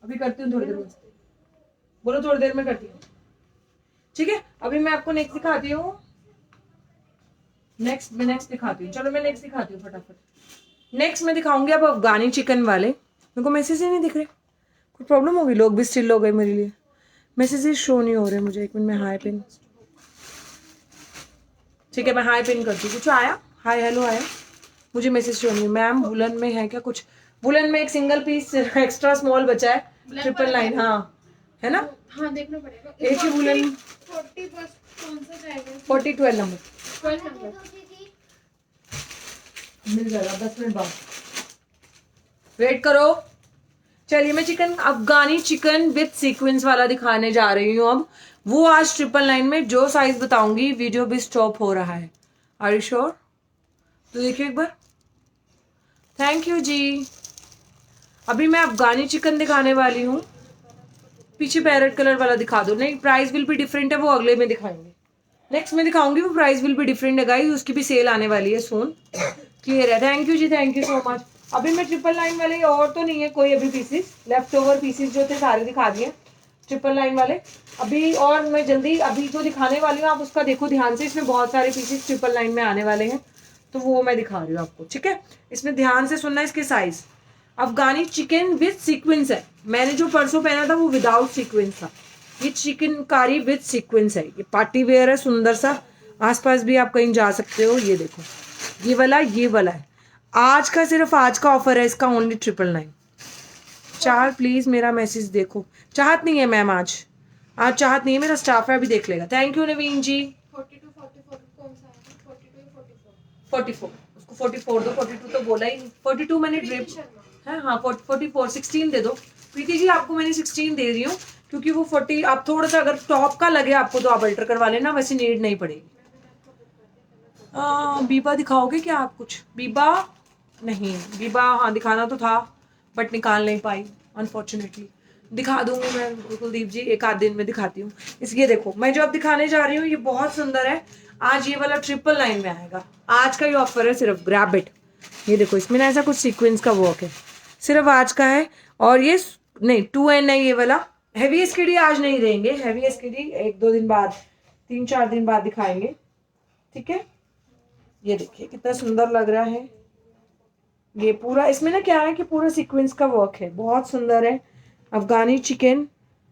अभी करती हूँ थोड़ी देर में, बोलो थोड़ी देर में करती हूँ, ठीक है। अभी मैं आपको नेक्स्ट दिखाती हूँ, नेक्स्ट दिखाती हूँ, चलो मैं नेक्स्ट दिखाती हूँ फटाफट। नेक्स्ट मैं दिखाऊंगी अब अफगानी चिकन वाले, मेरे को मैसेज ही नहीं दिख रहे, कोई प्रॉब्लम होगी, लोग भी स्टिल हो गए मेरे लिए, मैसेजेस शो नहीं हो रहे मुझे। एक मिनट में हाई पिन, ठीक है मैं हाई पिन करती हूँ। कुछ आया, हाय हेलो आया, मुझे मैसेज शो नहीं। मैम वुलन में है क्या कुछ, वुलन में एक सिंगल पीस एक्स्ट्रा स्मॉल बचा है 999, हाँ है ना, हाँ देखना पड़ेगा। एक ही वुलन 40 बस कौन सा जाएगा, 40 12 नंबर 12 नंबर मिल जाएगा 10 मिनट बाद, वेट करो। चलिए मैं chicken Afghani chicken with sequence वाला दिखाने जा रही हूँ अब, वो आज 999 में, जो साइज बताऊंगी वीडियो भी स्टॉप हो रहा है। आर यू श्योर, तो देखिए एक बार, थैंक यू जी। अभी मैं अफगानी चिकन दिखाने वाली हूँ, पीछे पैरेट कलर वाला दिखा दो, नहीं प्राइस विल भी डिफरेंट है, वो अगले में दिखाएंगे, नेक्स्ट में दिखाऊंगी, वो प्राइस विल भी डिफरेंट है गाइस, उसकी भी सेल आने वाली है सून, क्लियर है। थैंक यू जी, थैंक यू सो मच। अभी मैं 999 वाले और तो नहीं है कोई अभी पीसेस, लेफ्ट ओवर पीसेस जो थे सारे दिखा दिए। 999 वाले। अभी और मैं जल्दी अभी जो दिखाने वाली हूँ आप उसका देखो ध्यान से, इसमें बहुत सारे पीसेस 999 में आने वाले हैं, तो वो मैं दिखा रही हूँ आपको, ठीक है। इसमें ध्यान से सुनना इसके size. Afghani chicken with sequence है, मैंने जो परसों पहना था वो विदाउट सीक्वेंस था, ये चिकनकारी विथ सीक्वेंस है। ये पार्टी वेयर है, सुंदर सा, आसपास भी आप कहीं जा सकते हो। ये देखो ये वाला है, आज का सिर्फ आज का ऑफर है इसका, ओनली 999। चार प्लीज मेरा मैसेज देखो। चाहत नहीं है मैम, आज चाहत नहीं है, मेरा स्टाफ है अभी देख लेगा। थैंक यू नवीन जी। 42 44 कौन सा है? 42 या 44? 44 उसको 44 दो, 42 तो बोला ही नहीं। 42 मैंने ड्रिप है, हाँ 44 16 दे दो प्रीति जी, आपको मैंने 16 दे रही हूँ क्योंकि वो 40 आप थोड़ा सा अगर टॉप का लगे आपको तो आप अल्टर करवा लेना, वैसे नीड नहीं पड़ेगी। बीबा दिखाओगे क्या आप कुछ? बीबा नहीं, बीबा हाँ दिखाना तो था बट निकाल नहीं पाई अनफॉर्चुनेटली। दिखा दूंगी मैं कुलदीप जी, एक आध दिन में दिखाती हूँ। इसलिए देखो मैं जो अब दिखाने जा रही हूँ ये बहुत सुंदर है, आज ये वाला 999 में आएगा, आज का ये ऑफर है सिर्फ, ग्रैब इट। ये देखो इसमें ना ऐसा कुछ सीक्वेंस का वर्क है, सिर्फ आज का है। और ये नहीं 2N है ये वाला। हैवी एसकेडी आज नहीं रहेंगे, हैवी एसकेडी 1-2 दिन बाद, 3-4 दिन बाद दिखाएंगे, ठीक है। ये देखिए कितना सुंदर लग रहा है ये पूरा, इसमें ना क्या है कि पूरा सीक्वेंस का वर्क है, बहुत सुंदर है। Afghani chicken,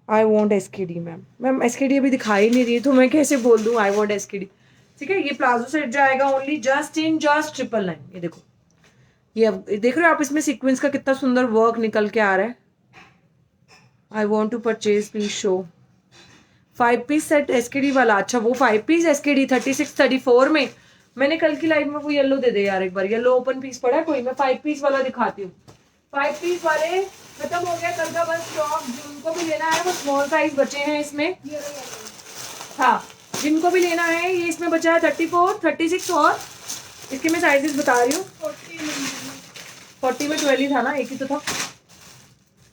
I want SKD. Ma'am SKD अभी दिखाई नहीं रही तो मैं कैसे बोल दूँ आई वॉन्ट एसकेडी, ठीक है। ये प्लाजो सेट जाएगा ओनली जस्ट 999। ये देखो ये अब देख रहे हो आप, इसमें सीक्वेंस का कितना सुंदर वर्क निकल के आ रहा है। I want to purchase please show 5 piece set SKD वाला। अच्छा वो 5 पीस एसकेडी 36 34 में, मैंने कल की लाइव में वो येलो दे दे यार एक बार, येलो ओपन पीस पड़ा है कोई, मैं 5 पीस वाला दिखाती हूँ। 5 पीस वाले खत्म हो गया कल का बस स्टॉक, जिनको भी लेना है वो स्मॉल साइज बचे हैं इसमें। हाँ जिनको भी लेना है ये इसमें बचा है 34 36 और इसके मैं साइजेस बता रही हूँ। 40 में 12 ही था ना, एक ही तो था,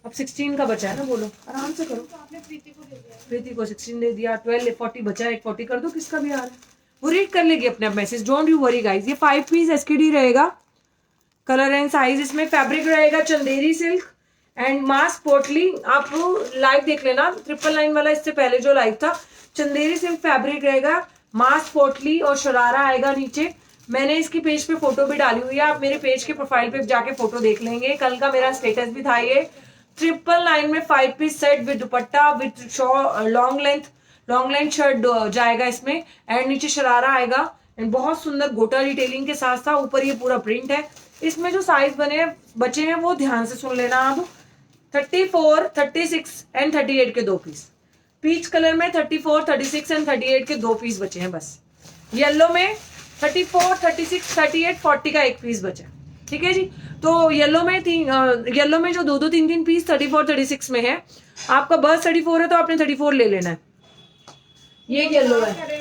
अब 16 का बचा है ना, बोलो आराम से करो। तो आपने प्रीति को दे दिया। प्रीति को 16 दे दिया, 12 40 बचा है, एक 40 कर दो, किसका भी आ रहा है वो रीड कर लेगी अपने आप message, don't you worry guys. ये 5 पीस एसकेडी रहेगा, कलर एंड साइज इसमें, फैब्रिक रहेगा चंदेरी सिल्क एंड मास पोटली। आप लाइव देख लेना 999 वाला, इससे पहले जो लाइव था, चंदेरी सिल्क फैब्रिक रहेगा, मास पोटली और शरारा आएगा नीचे। मैंने इसकी पेज पे फोटो भी डाली हुई है, आप मेरे पेज के प्रोफाइल पे जाके फोटो देख लेंगे, कल का मेरा स्टेटस भी था। ये 999 में 5 piece set with dupatta with long length shirt जाएगा इसमें, एंड नीचे शरारा आएगा एंड बहुत सुंदर गोटा डिटेलिंग के साथ साथ ऊपर ये पूरा प्रिंट है। इसमें जो साइज बचे हैं वो ध्यान से सुन लेना आप, 34 36 एंड 38 के 2 पीस, पीच कलर में 34 36 एंड 38 के 2 पीस बचे हैं बस, येलो में 34 36 38 40 का 1 पीस बचा, ठीक है जी। तो येलो में जो 2-2 3-3 पीस 34 36 में है, आपका बस 34 है तो आपने 34 ले लेना है। ये येलो है,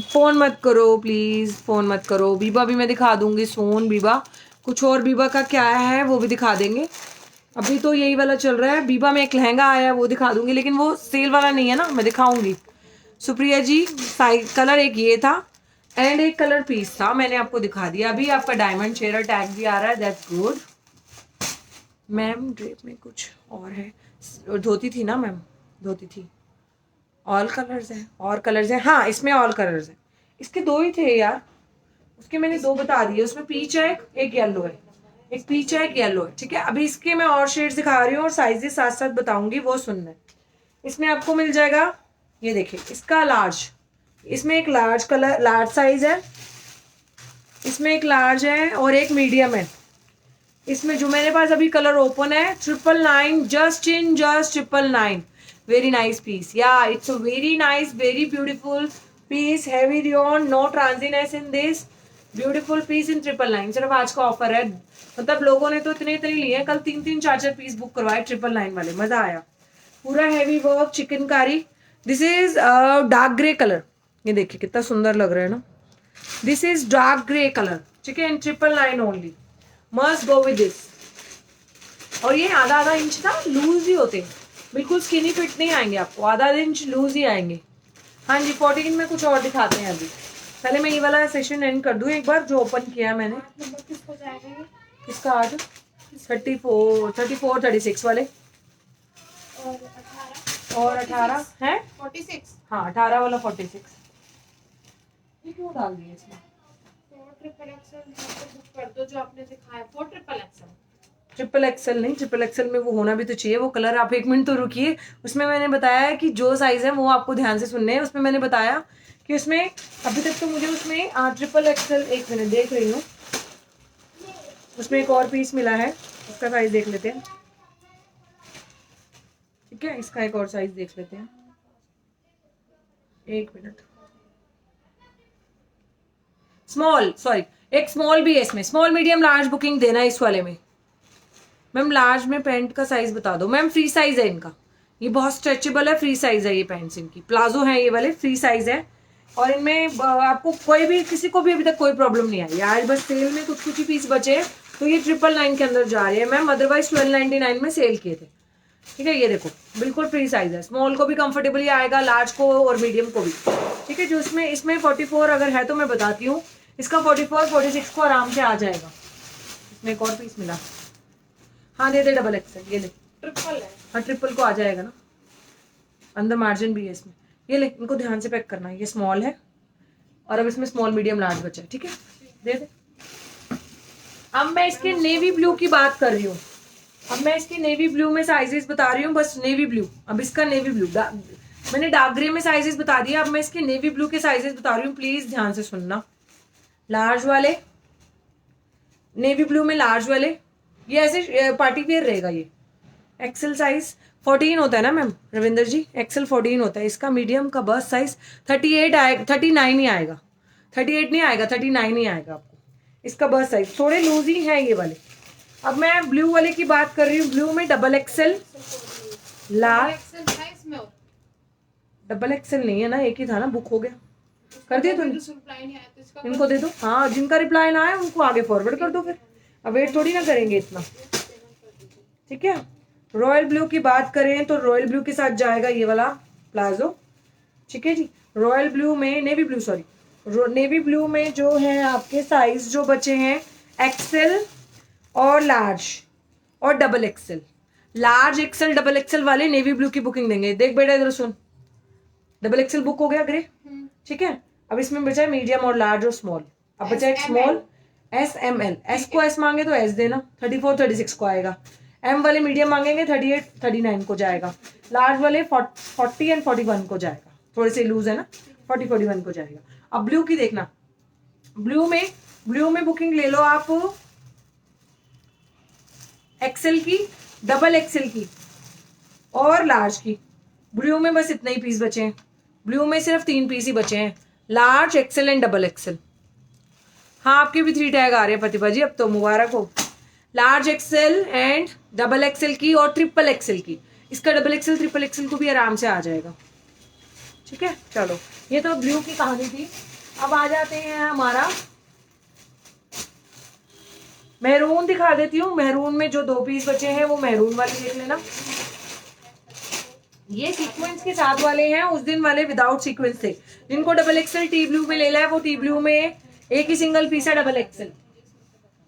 फोन मत करो प्लीज, फोन मत करो। बीबा भी मैं दिखा दूंगी सोन बीबा, कुछ और बीबा का क्या है वो भी दिखा देंगे, अभी तो यही वाला चल रहा है। बीबा में एक लहंगा आया है वो दिखा दूंगी, लेकिन वो सेल वाला नहीं है ना, मैं दिखाऊंगी। सुप्रिया जी साइज कलर एक ये था एंड एक कलर पीस था, मैंने आपको दिखा दिया। अभी आपका डायमंड शेयर टैग भी आ रहा है, दैट्स गुड। मैम ड्रेप में कुछ और है, धोती थी ना मैम, धोती थी। ऑल कलर्स हैं, और कलर्स हैं, हाँ इसमें ऑल कलर्स हैं, इसके 2 ही थे यार, उसके मैंने 2 बता दिए, उसमें पीच है एक येलो है, एक पीच है एक येलो है, ठीक है। अभी इसके मैं और शेड्स दिखा रही हूँ और साइजेस साथ साथ बताऊंगी, वो सुनना है। इसमें आपको मिल जाएगा, ये देखिए इसका लार्ज, इसमें एक लार्ज साइज है, इसमें एक लार्ज है और एक मीडियम है। इसमें जो मेरे पास अभी कलर ओपन है 999, just 999। Very nice piece. Yeah, it's a very nice, very beautiful piece. Heavy rayon, no transiness in this. Beautiful piece in 999. सिर्फ आज का ऑफर है, मतलब लोगों ने तो इतने लिए, कल 3-3 4-4 पीस बुक करवाए 999 वाले, मजा आया। पूरा heavy work chikankari. This is dark grey colour, ये देखिए कितना सुंदर लग रहा है ना। This is dark grey colour, ठीक है, इन 999 only, must go with this. और ये आधा इंच ना लूज ही होते हैं, बिल्कुल स्किनी फिट नहीं आएंगे आपको, आधा इंच लूज ही आएंगे। हाँ जी 14 में कुछ और दिखाते हैं। अभी पहले मैं ये वाला सेशन एंड कर दूं एक बार जो ओपन किया मैंने। नंबर किसको जाएगा ये? किसका आज 34 36 वाले, और 18 है 46 हाँ 18 वाला 46। ये क्यों डाल दिए इसमें? 4 ट्रिपल एक्सएल बुक कर दो जो आपने दिखाया 4 ट्रिपल एक्सएल। ट्रिपल एक्सएल नहीं, ट्रिपल एक्सएल में वो होना भी तो चाहिए वो कलर। आप 1 मिनट तो रुकिए, उसमें मैंने बताया है कि जो साइज है वो आपको ध्यान से सुनने हैं। उसमें मैंने बताया कि उसमें अभी तक तो मुझे उसमें ट्रिपल एक्सएल, 1 मिनट देख रही हूँ, उसमें एक और पीस मिला है, उसका साइज देख लेते हैं। ठीक है, इसका एक और साइज देख लेते हैं, 1 मिनट। स्मॉल, सॉरी, एक स्मॉल भी है इसमें, स्मॉल मीडियम लार्ज बुकिंग देना है इस वाले में। मैम लार्ज में पैंट का साइज बता दो मैम। फ्री साइज है इनका, ये बहुत स्ट्रेचेबल है, फ्री साइज है ये पैंट्स इनकी, प्लाजो है ये वाले, फ्री साइज है। और इनमें आपको कोई भी, किसी को भी अभी तक कोई प्रॉब्लम नहीं आई। आज बस सेल में कुछ कुछ ही पीस बचे, तो ये 999 के अंदर जा रही है मैम, अदरवाइज 1299 में सेल किए थे। ठीक है, ये देखो बिल्कुल फ्री साइज है, स्मॉल को भी कंफर्टेबली आएगा, लार्ज को और मीडियम को भी। ठीक है, जो इसमें 44 अगर है तो मैं बताती हूँ, इसका 44 46 को आराम से आ जाएगा। इसमें एक और पीस मिला, हाँ दे दे डबल एक्सएल, ये ले ट्रिपल है। हाँ ट्रिपल को आ जाएगा ना, अंदर मार्जिन भी है इसमें। ये ले, इनको ध्यान से पैक करना है, ये स्मॉल है और अब इसमें स्मॉल मीडियम लार्ज बचा है। ठीक है, दे दे। अब मैं इसके नेवी ब्लू की बात कर रही हूँ, अब मैं इसकी नेवी ब्लू में साइजेस बता रही हूँ, बस नेवी ब्लू। अब इसका नेवी ब्लू, मैंने डार्क ग्रे में साइजेस बता दिया, अब मैं इसके नेवी ब्लू के साइजेस बता रही हूँ, प्लीज ध्यान से सुनना। लार्ज वाले, नेवी ब्लू में लार्ज वाले, ये ऐसे पार्टी वेयर रहेगा। ये एक्सेल साइज 14 होता है ना मैम रविंदर जी, एक्सेल 14 होता है इसका। मीडियम का बस साइज 38 आएगा, 39 ही आएगा, 38 नहीं आएगा, 39 ही आएगा आपको इसका बस साइज। थोड़े लूज ही है ये वाले। अब मैं ब्लू वाले की बात कर रही हूँ, ब्लू में double XL large, double XL नहीं है ना, एक ही था ना, बुक हो गया, कर दिया तूने? इनको दे दो, हाँ जिनका रिप्लाई ना आए उनको आगे फॉरवर्ड कर दो, फिर अब वेट थोड़ी ना करेंगे इतना। ठीक है, रॉयल ब्लू की बात करें तो रॉयल ब्लू के साथ जाएगा ये वाला प्लाजो। ठीक है जी, रॉयल ब्लू में, navy blue sorry, navy blue में जो है आपके साइज जो बचे हैं एक्सेल और लार्ज और double XL. Large XL double XL वाले नेवी ब्लू की बुकिंग देंगे। देख बेटा इधर सुन, डबल एक्सेल बुक हो गया ग्रे। ठीक है, अब इसमें बचा है मीडियम और लार्ज और स्मॉल। अब बचा है small S M L, S को एस मांगे तो एस देना, 34 36 को आएगा। एम वाले मीडियम मांगेंगे 38 39 को जाएगा, लार्ज वाले 40 एंड 41 को जाएगा, थोड़े से लूज है ना, 40 41 को जाएगा। अब ब्लू की देखना, ब्लू में बुकिंग ले लो आप एक्सेल की, डबल एक्सेल की और लार्ज की। ब्लू में बस इतने ही पीस बचे हैं, ब्लू में सिर्फ 3 पीस ही बचे हैं, large XL and double XL. हाँ आपके भी 3 टैग आ रहे हैं प्रतिभा जी, अब तो मुबारक हो। Large XL and double XL की और ट्रिपल एक्सेल की। इसका डबल एक्सेल ट्रिपल एक्सेल को भी आराम से आ जाएगा। ठीक है, चलो ये तो ब्लू की कहानी थी। अब आ जाते हैं हमारा मैरून, दिखा देती हूँ। मैरून में जो 2 पीस बचे हैं वो मैरून वाले देख लेना। ये सीक्वेंस के साथ वाले हैं, उस दिन वाले विदाउट सीक्वेंस थे। जिनको डबल एक्सेल टी ब्लू में लेना है वो टी ब्लू में एक ही सिंगल पीस है, डबल एक्सेल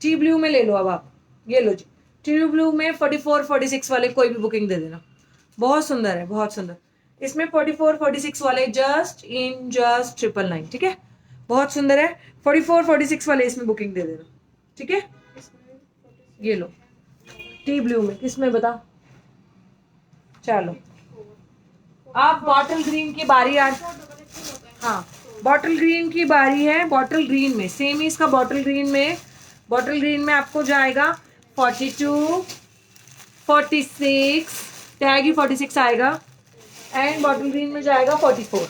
टी ब्लू में ले लो। अब आप ये लो जी, टी ब्लू में 44 46 वाले कोई भी बुकिंग दे देना, बहुत सुंदर है, बहुत सुंदर। इसमें 44 46 वाले जस्ट 999। ठीक है, बहुत सुंदर है। 44 46 वाले इसमें बुकिंग दे देना। ठीक है, ये लो टी ब्लू में, किसमें बता। चलो अब बॉटल ग्रीन की बारी आ, हाँ बॉटल ग्रीन की बारी है। बॉटल ग्रीन में सेम ही इसका, बॉटल ग्रीन में आपको जाएगा 42 46, टैग ही 46 आएगा, एंड बॉटल ग्रीन में जाएगा 44।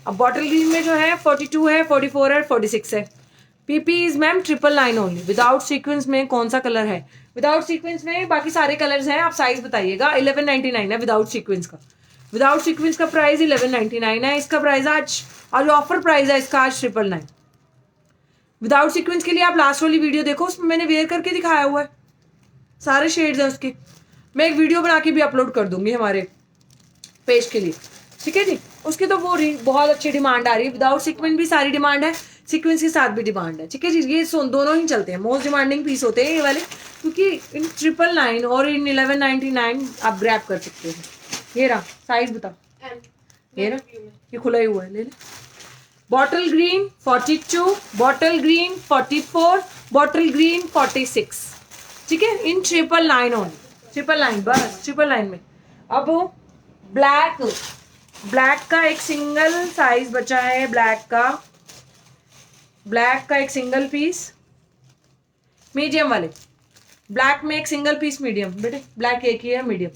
अब बॉटल ग्रीन में जो है 42 है, 44 है, 46 है। PP is ma'am 999 only. Without sequence में कौन सा कलर है? विदाउट सीक्वेंस में बाकी सारे कलर्स हैं, आप साइज बताइएगा। 1199 है विदाउट सीक्वेंस का। विदाउट सीक्वेंस का प्राइस 1199 है। इसका प्राइस आज ऑफर प्राइस है इसका, आज 999। विदाउट सीक्वेंस के लिए आप लास्ट वाली वीडियो देखो, उसमें मैंने वेयर करके दिखाया हुआ है, सारे शेड्स हैं उसके। मैं एक वीडियो बना के भी अपलोड कर दूंगी हमारे पेज के लिए। ठीक है जी, उसकी तो वो बहुत अच्छी डिमांड आ रही है। विदाउट सीक्वेंस भी सारी डिमांड है, सीक्वेंस के साथ भी डिमांड है। ठीक है जी, ये दोनों ही चलते हैं, मोस्ट डिमांडिंग पीस होते हैं ये वाले, क्योंकि इन 999 और इन 1199 आप ग्रैब कर सकते हैं। ये रहा, साइज बता। एम ये ना, ये खुला ही हुआ है, ले ले। Bottle green 42, bottle green 44, bottle green 46, ठीक है, इन 999 ऑन, 999 बस 999 में। अब ब्लैक, ब्लैक का एक सिंगल साइज बचा है, ब्लैक का एक सिंगल पीस मीडियम वाले, ब्लैक में एक सिंगल पीस मीडियम, बेटे ब्लैक एक ही है मीडियम,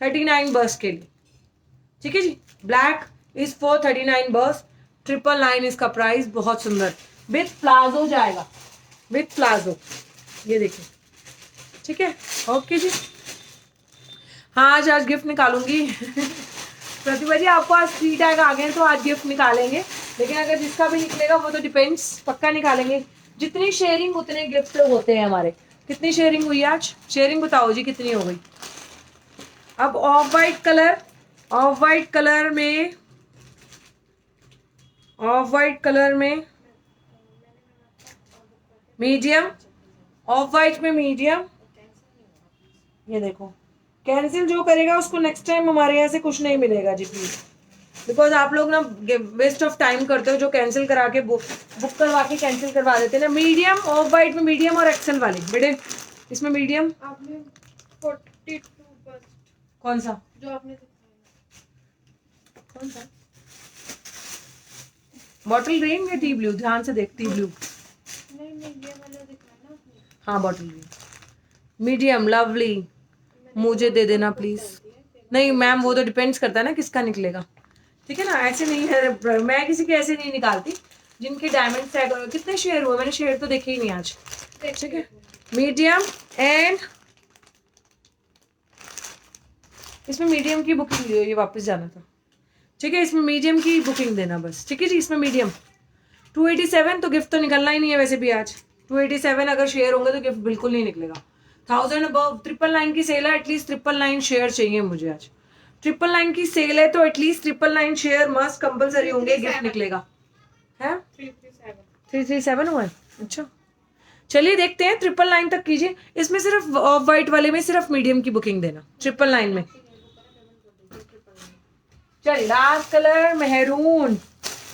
39 बर्स के लिए, ठीक है जी। ब्लैक इज फॉर 39 बर्स, 999 इसका प्राइस, बहुत सुंदर, विथ प्लाजो जाएगा, विथ प्लाजो, ये देखिए, ठीक है, ओके जी। हाँ आज गिफ्ट निकालूंगी प्रतिभा जी आपको आज फ्री टैग आ गए तो आज गिफ्ट निकालेंगे, लेकिन अगर जिसका भी निकलेगा वो तो डिपेंड्स, पक्का निकालेंगे। जितनी शेयरिंग उतने गिफ्ट होते हैं हमारे। कितनी शेयरिंग हुई आज? शेयरिंग बताओ जी कितनी हो गई। अब of white colour, of white colour में, ऑफ वाइट कलर में मीडियम, ऑफ वाइट में मीडियम, ये देखो, कैंसिल जो करेगा उसको नेक्स्ट टाइम हमारे यहाँ से कुछ नहीं मिलेगा जी प्लीज, बिकॉज आप लोग ना वेस्ट ऑफ टाइम करते हो, जो कैंसिल करा के बुक करवा के कैंसिल करवा देते हैं ना। मीडियम, ऑफ वाइट में मीडियम और एक्सेल वाली, बेटे इसमें मीडियम आपने 42 बस, कौन सा, जो आपने दिखाया, कौन सा, बॉटल ग्रीन या टी ब्लू, ध्यान से देख, टी ब्लू, नहीं ये वाला दिखाया ना आपने। हाँ बॉटल ग्रीन मीडियम, लवली, मुझे दे देना प्लीज। नहीं मैम वो तो डिपेंड्स करता है ना किसका निकलेगा, ठीक है ना, ऐसे नहीं है, मैं किसी के ऐसे नहीं निकालती जिनके डायमंड टैग। कितने शेयर हुए, मैंने शेयर तो देखे ही नहीं आज, ठीक है। मीडियम एंड इसमें मीडियम की बुकिंग ली हो, ये वापस जाना था, ठीक है, इसमें मीडियम की बुकिंग देना बस, ठीक है जी। इसमें मीडियम 287, तो गिफ्ट तो निकलना ही नहीं है वैसे भी आज। 287 अगर शेयर होंगे तो गिफ्ट बिल्कुल नहीं निकलेगा। 1000 अबव 999 की सेल है, एटलीस्ट 999 शेयर चाहिए मुझे आज। 999 की सेल है तो एटलीस्ट 999 शेयर मस्ट कंपलसरी होंगे, गिफ्ट निकलेगा है। 337 हुआ है, अच्छा चलिए देखते हैं, 999 तक कीजिए। इसमें सिर्फ ऑफ वाइट वाले में सिर्फ मीडियम की बुकिंग देना 999 में। चलिए लास्ट कलर मेहरून,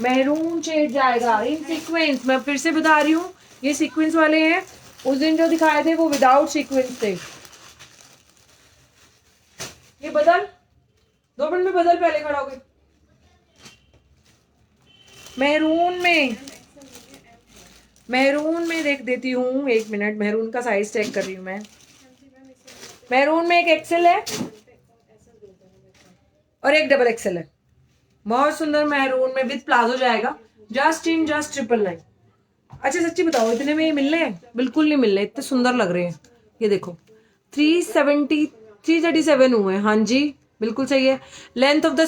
मेहरून शेड जाएगा इन सीक्वेंस। मैं फिर से बता रही हूँ ये सीक्वेंस वाले हैं, उस दिन जो दिखाए थे वो विदाउट सीक्वेंस थे। ये बदल 2 मिनट में, बदल पहले खड़ा हो गए। मेहरून में, मेहरून में देख देती हूँ, 1 मिनट, मेहरून का साइज चेक कर रही हूँ मैं। मेहरून में एक एक्सेल है और एक डबल एक्सेल है, बहुत सुंदर मेहरून में विद प्लाजो जाएगा, जस्ट 999। अच्छा सच्ची बताओ इतने में ये मिल रहे हैं? बिल्कुल नहीं मिल रहे, इतने सुंदर लग रहे हैं। ये देखो 337 हुए हैं, हाँ जी बिल्कुल सही है। लेंथ ऑफ द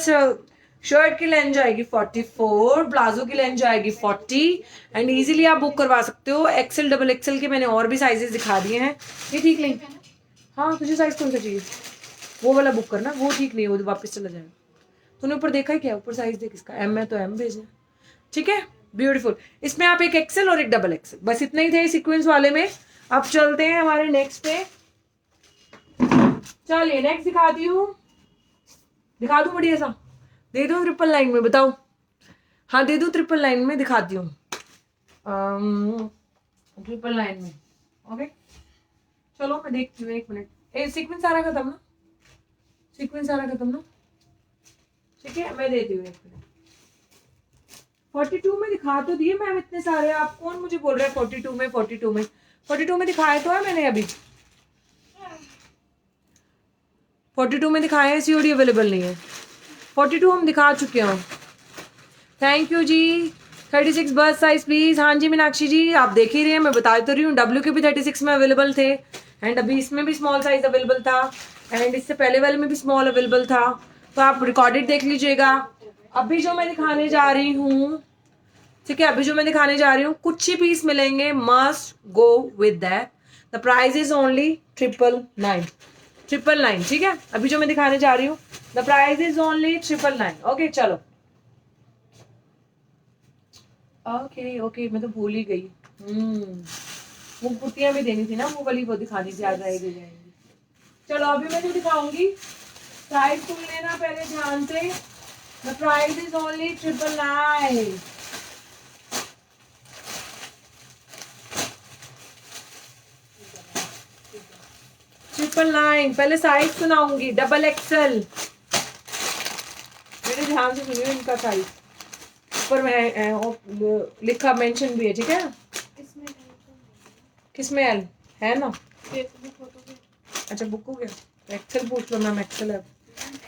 शर्ट की लेंथ जाएगी 44, प्लाजो की लेंथ जाएगी 40 एंड इजीली आप बुक करवा सकते हो। एक्सेल डबल एक्सेल के मैंने और भी साइजेस दिखा दिए हैं, ये ठीक नहीं। हाँ तुझे साइज कौन सा चाहिए? वो वाला बुक करना, वो ठीक नहीं है, वो वापस चला जाएगा। तूने ऊपर देखा है क्या? ऊपर साइज देख इसका, एम है तो एम भेजना, ठीक है। ब्यूटीफुल, इसमें आप एक एक्सेल और एक डबल एक्सेल, बस इतना ही थे सीक्वेंस वाले में। अब चलते हैं हमारे नेक्स्ट पे। चलिए नेक्स्ट दिखाती हूँ, दिखा दूँ बढ़िया सा, दे दो 999 में, बताओ। हाँ दे दो 999 में, दिखाती हूँ 999 में, ओके चलो मैं देखती हूँ, 1 मिनट। सीक्वेंस सारा खत्म ना, सीक्वेंस सारा खत्म ना, ठीक है मैं देती हूँ 1 मिनट। 42 में दिखा तो दिए मैम इतने सारे, आप कौन मुझे बोल रहे हैं 42 में, 42 में, 42 में दिखाए तो है मैंने अभी, 42 में दिखाए हैं, सीओडी अवेलेबल नहीं है। 42 हम दिखा चुके हैं। थैंक यू जी। 36 बस साइज प्लीज। हाँ जी मीनाक्षी जी आप देख ही रहे हैं, मैं बता तो रही हूँ, डब्ल्यू के भी 36 में अवेलेबल थे एंड अभी इसमें भी स्मॉल साइज अवेलेबल था एंड इससे पहले वाले में भी स्मॉल अवेलेबल था, तो आप रिकॉर्डेड देख लीजिएगा। अभी जो मैं दिखाने जा रही हूँ, ठीक है, अभी जो मैं दिखाने जा रही हूँ कुछ ही पीस मिलेंगे, must go with that. The price is only 999, ठीक है। अभी जो मैं दिखाने जा रही हूँ the price is only 999, okay चलो ओके ओके, मैं तो भूल ही गई। वो कुर्तियां भी देनी थी ना, वो वाली वो दिखानी थी, आज आएगी जाएंगी। चलो अभी मैं जो दिखाऊंगी प्राइस सुन लेना पहले ध्यान से। The price is only 999। Triple nine. पहले साइज सुनाऊंगी, डबल एक्सल। मेरे ध्यान से सुनिए इनका साइज, ऊपर में लिखा मेंशन भी है, ठीक है। इसमें है तो नहीं। किसमें एल है ना? फेसबुक फोटो पे। अच्छा बुक हो गया, एक्सेल पूछ लो मैम, एक्सेल है।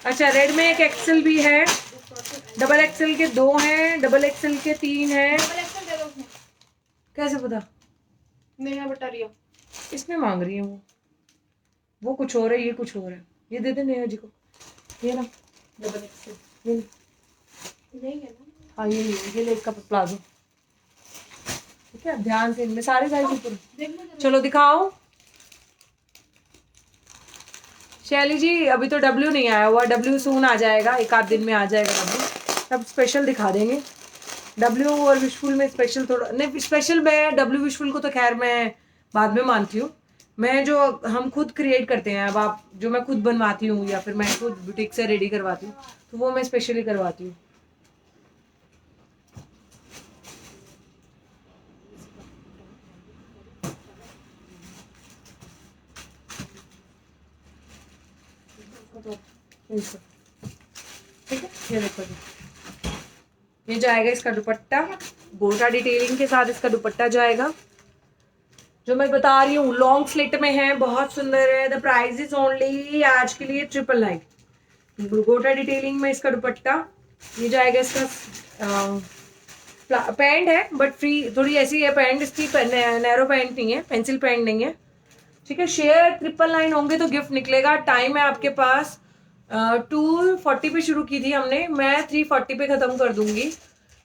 अच्छा रेड में एक एक्सेल भी है, डबल एक्सेल के 2 हैं, डबल एक्सेल के 3 हैं। डबल एक्सल दे दो उसमें। कैसे पता? नेहा बता रही हो। इसमें मांग रही है वो कुछ और है, ये कुछ और है। ये दे दे नेहा जी को, ये ना डबल एक्सेल, ये ले। नहीं है ना। हाँ ये ले इसका प्लाजो, ठीक है। ध्यान से, इनमें सारे साइज ऊपर। देख लो जरा। चलो दिखाओ शैली जी, अभी तो डब्ल्यू नहीं आया हुआ, डब्ल्यू सून आ जाएगा, एक आध दिन में आ जाएगा डब्ल्यू, तब स्पेशल दिखा देंगे। डब्ल्यू और विशफुल में स्पेशल थोड़ा नहीं, स्पेशल मैं डब्ल्यू विशफुल को तो खैर मैं बाद में मानती हूँ। मैं जो हम खुद क्रिएट करते हैं, अब आप जो मैं खुद बनवाती हूँ या फिर मैं खुद बुटीक से रेडी करवाती हूँ, तो वो मैं स्पेशली करवाती हूँ। ठीक है, ये देखो जी, ये जाएगा इसका दुपट्टा, गोटा डिटेलिंग के साथ इसका दुपट्टा जाएगा, जो मैं बता रही हूँ लॉन्ग स्लिट में है, बहुत सुंदर है। द प्राइस इज ओनली आज के लिए 999। गोटा डिटेलिंग में इसका दुपट्टा, ये जाएगा इसका पैंट है बट फ्री, थोड़ी ऐसी है पैंट इसकी, नैरो पैंट नहीं है, पेंसिल पैंट नहीं है, ठीक है। शेयर 999 होंगे तो गिफ्ट निकलेगा। टाइम है आपके पास 2:40 पे शुरू की थी हमने, मैं 3:40 पे खत्म कर दूंगी,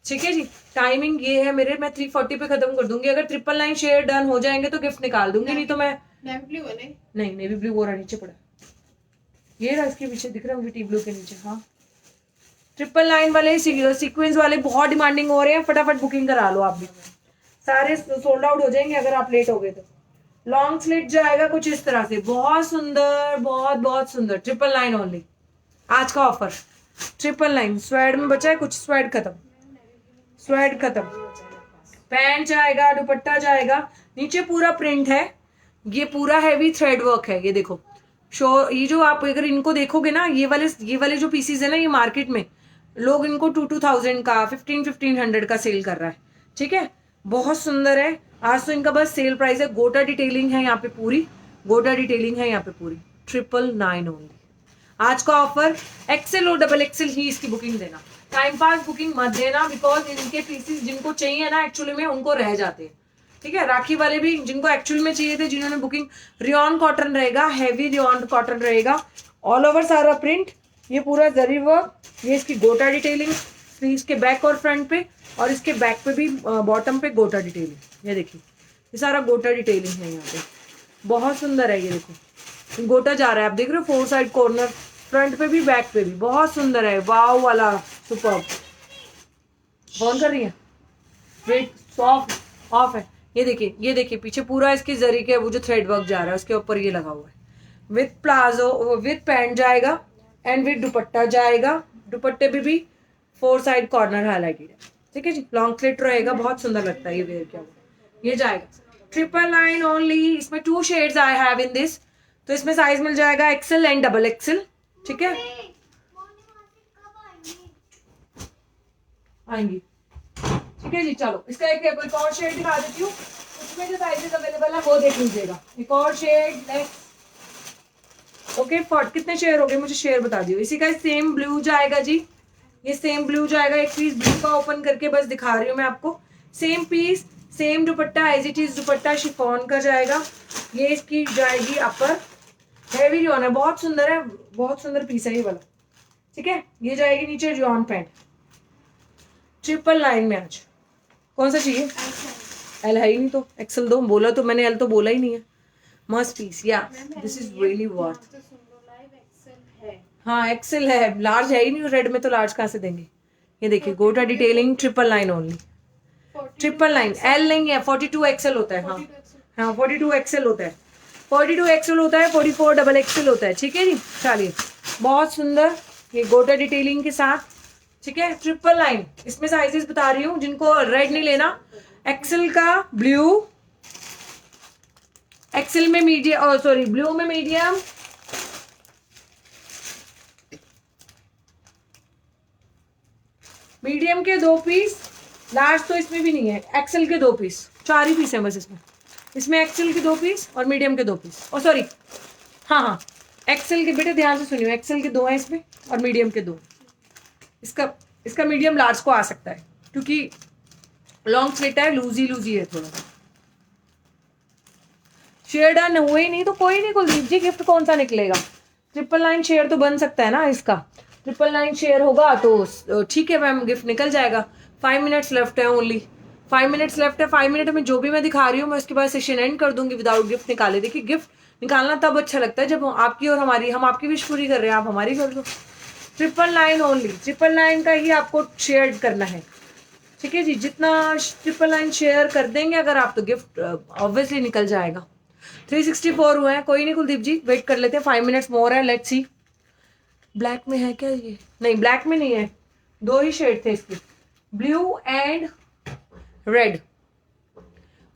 ठीक है जी। टाइमिंग ये है मेरे, मैं 3:40 पे खत्म कर दूंगी। अगर 999 शेयर डन हो जाएंगे तो गिफ्ट निकाल दूंगी, नहीं तो मैं नेवी ब्लू है। नहीं, नेवी ब्लू वो रहा नीचे पड़ा, ये रहा इसके पीछे दिख रहा है मुझे, टी ब्लू के नीचे। हाँ 999 वाले सीक्वेंस वाले बहुत डिमांडिंग हो रहे हैं, फटाफट बुकिंग करा लो आप भी, सारे सोल्ड आउट हो जाएंगे अगर आप लेट हो गए तो। लॉन्ग स्लिट जाएगा कुछ इस तरह से, बहुत सुंदर, बहुत बहुत सुंदर। 999 ओनली आज का ऑफर, 999। स्वेड में बचा है कुछ, स्वेड खत्म, स्वेड खत्म। पैंट जाएगा, दुपट्टा जाएगा, नीचे पूरा प्रिंट है, ये पूरा हैवी थ्रेड वर्क है, ये देखो। ये जो आप अगर इनको देखोगे ना, ये वाले जो पीसीज है ना, ये मार्केट में लोग इनको 2,000 का 1,500 का सेल कर रहा है, ठीक है। बहुत सुंदर है, आज तो इनका बस सेल प्राइस है। गोटा डिटेलिंग है यहाँ पे पूरी, गोटा डिटेलिंग है यहाँ पे पूरी, 999 ओनली आज का ऑफर। एक्सेल और डबल एक्सेल ही इसकी बुकिंग देना, टाइम पास बुकिंग मत देना, बिकॉज इनके पीसेस जिनको चाहिए ना एक्चुअली में उनको रह जाते हैं, ठीक है। राखी वाले भी जिनको एक्चुअली में चाहिए थे, जिन्होंने बुकिंग, रियॉन कॉटन रहेगा, हैवी रियॉन कॉटन रहेगा, ऑल ओवर सारा प्रिंट, ये पूरा जरी वर्क, ये इसकी गोटा डिटेलिंग, इसके बैक और फ्रंट पे, और इसके बैक पे भी बॉटम पे गोटा डिटेलिंग, ये देखिए ये सारा गोटा डिटेलिंग है यहाँ पे, बहुत सुंदर है। ये देखो गोटा जा रहा है, आप देख रहे हो 4 साइड कॉर्नर, फ्रंट पे भी बैक पे भी, बहुत सुंदर है, वाव वाला, सुपर्ब। फोन कर रही है, वेट, सॉफ्ट ऑफ है। ये देखिए पीछे पूरा इसके जरी के वो जो थ्रेड वर्क जा रहा है उसके ऊपर ये लगा हुआ है, विथ प्लाजो, विथ पैंट जाएगा एंड विथ दुपट्टा जाएगा, दुपट्टे पे भी 4 साइड कॉर्नर हाईलाइटेड है, ठीक है जी। लॉन्ग स्लिट रहेगा, बहुत सुंदर लगता है ये वेयर किया हुआ। ये जाएगा 999 ओनली, इसमें 2 shades I have in this, तो इसमें साइज मिल जाएगा एक्सेल एंड डबल एक्सेल, ठीक है। आएंगी, ठीक है जी। चलो इसका एक और शेड दिखा देती हूँ, उसमें जो साइजेस अवेलेबल है वो देख लीजिएगा। एक और शेड नेक्स्ट, ओके। कितने शेयर हो गए मुझे शेयर बता दियो। इसी का सेम ब्लू जाएगा जी, ये सेम ब्लू जाएगा, एक पीस ब्लू का ओपन करके बस दिखा रही हूँ मैं आपको। Same piece, same dupatta, as it is dupatta chiffon का जाएगा, ये इसकी जाएगी अपर, हैवी रियॉन है, बहुत सुंदर है, बहुत सुंदर पीस है ये वाला, ठीक है। ये जाएगी नीचे रियॉन पैंट, 999 में। आज कौन सा चाहिए? एल है ही नहीं तो एक्सेल दो, बोला तो मैंने, एल तो बोला ही नहीं है। मस्त पीस, या दिस इज रियली वर्थ। हाँ एक्सेल है, लार्ज है ही नहीं, रेड में तो लार्ज कहाँ से देंगे। ये देखिए गोटा डिटेलिंग 999 ओनली, 999। एल नहीं है, 42 एक्सेल होता है। हाँ 42 एक्सेल होता है, 42 एक्सेल होता है, 44 डबल एक्सेल होता है, ठीक है जी। चलिए बहुत सुंदर, ये गोटा डिटेलिंग के साथ, ठीक है। 999, इसमें साइजेस बता रही हूँ, जिनको रेड नहीं लेना, एक्सेल का ब्लू, एक्सेल में मीडियम, सॉरी ब्लू में मीडियम, मीडियम के 2 पीस, लार्ज तो इसमें भी नहीं है, एक्सेल के 2 पीस, 4 ही पीस है बस इसमें एक्सेल के 2 पीस और मीडियम के 2 पीस, और सॉरी हाँ एक्सेल के, बेटे ध्यान से सुनियो, एक्सेल के 2 हैं इसमें और मीडियम के 2। इसका मीडियम लार्ज को आ सकता है, क्योंकि लॉन्ग स्लिट है, लूजी है थोड़ा। शेयर डन हुए ही नहीं तो कोई नहीं, कुलदीप जी गिफ्ट कौन सा निकलेगा। 999 शेयर तो बन सकता है ना इसका, 999 शेयर होगा तो ठीक है मैम, गिफ्ट निकल जाएगा। 5 मिनट्स लेफ्ट है, ओनली 5 मिनट्स लेफ्ट है। 5 मिनट में जो भी मैं दिखा रही हूँ मैं उसके बाद सेशन एंड कर दूंगी विदाउट गिफ्ट निकाले। देखिए गिफ्ट निकालना तब अच्छा लगता है जब आपकी और हमारी, हम आपकी विश पूरी कर रहे हैं, आप हमारी कर दो। 999 ओनली, 999 का ही आपको शेयर करना है, ठीक है जी। जितना 999 शेयर कर देंगे अगर आप, तो गिफ्ट ऑब्वियसली निकल जाएगा। 364 हुए हैं, कोई नहीं कुलदीप जी, वेट कर लेते हैं, 5 मिनट्स मोर है, लेट्स सी। ब्लैक में है क्या ये? नहीं ब्लैक में नहीं है, 2 ही शेड थे इसके, ब्लू एंड रेड।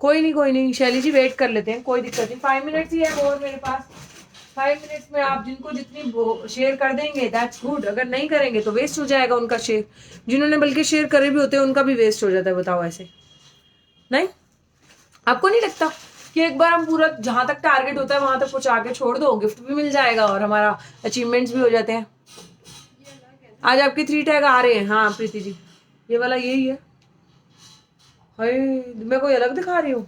कोई नहीं शैली जी, वेट कर लेते हैं, कोई दिक्कत नहीं, 5 मिनट्स ही है मोर मेरे पास। 5 मिनट्स में आप जिनको जितनी शेयर कर देंगे दैट्स गुड, अगर नहीं करेंगे तो वेस्ट हो जाएगा उनका शेयर। जिन्होंने बल्कि शेयर करे भी होते हैं उनका भी वेस्ट हो जाता है, बताओ ऐसे नहीं? आपको नहीं लगता कि एक बार हम पूरा जहां तक टारगेट होता है वहां तक पहुंचा के छोड़ दो, गिफ्ट भी मिल जाएगा और हमारा अचीवमेंट्स भी हो जाते हैं। आज आपके 3 टैग आ रहे हैं, हाँ प्रीति जी, ये वाला यही है। हाय मैं कोई अलग दिखा रही हूँ,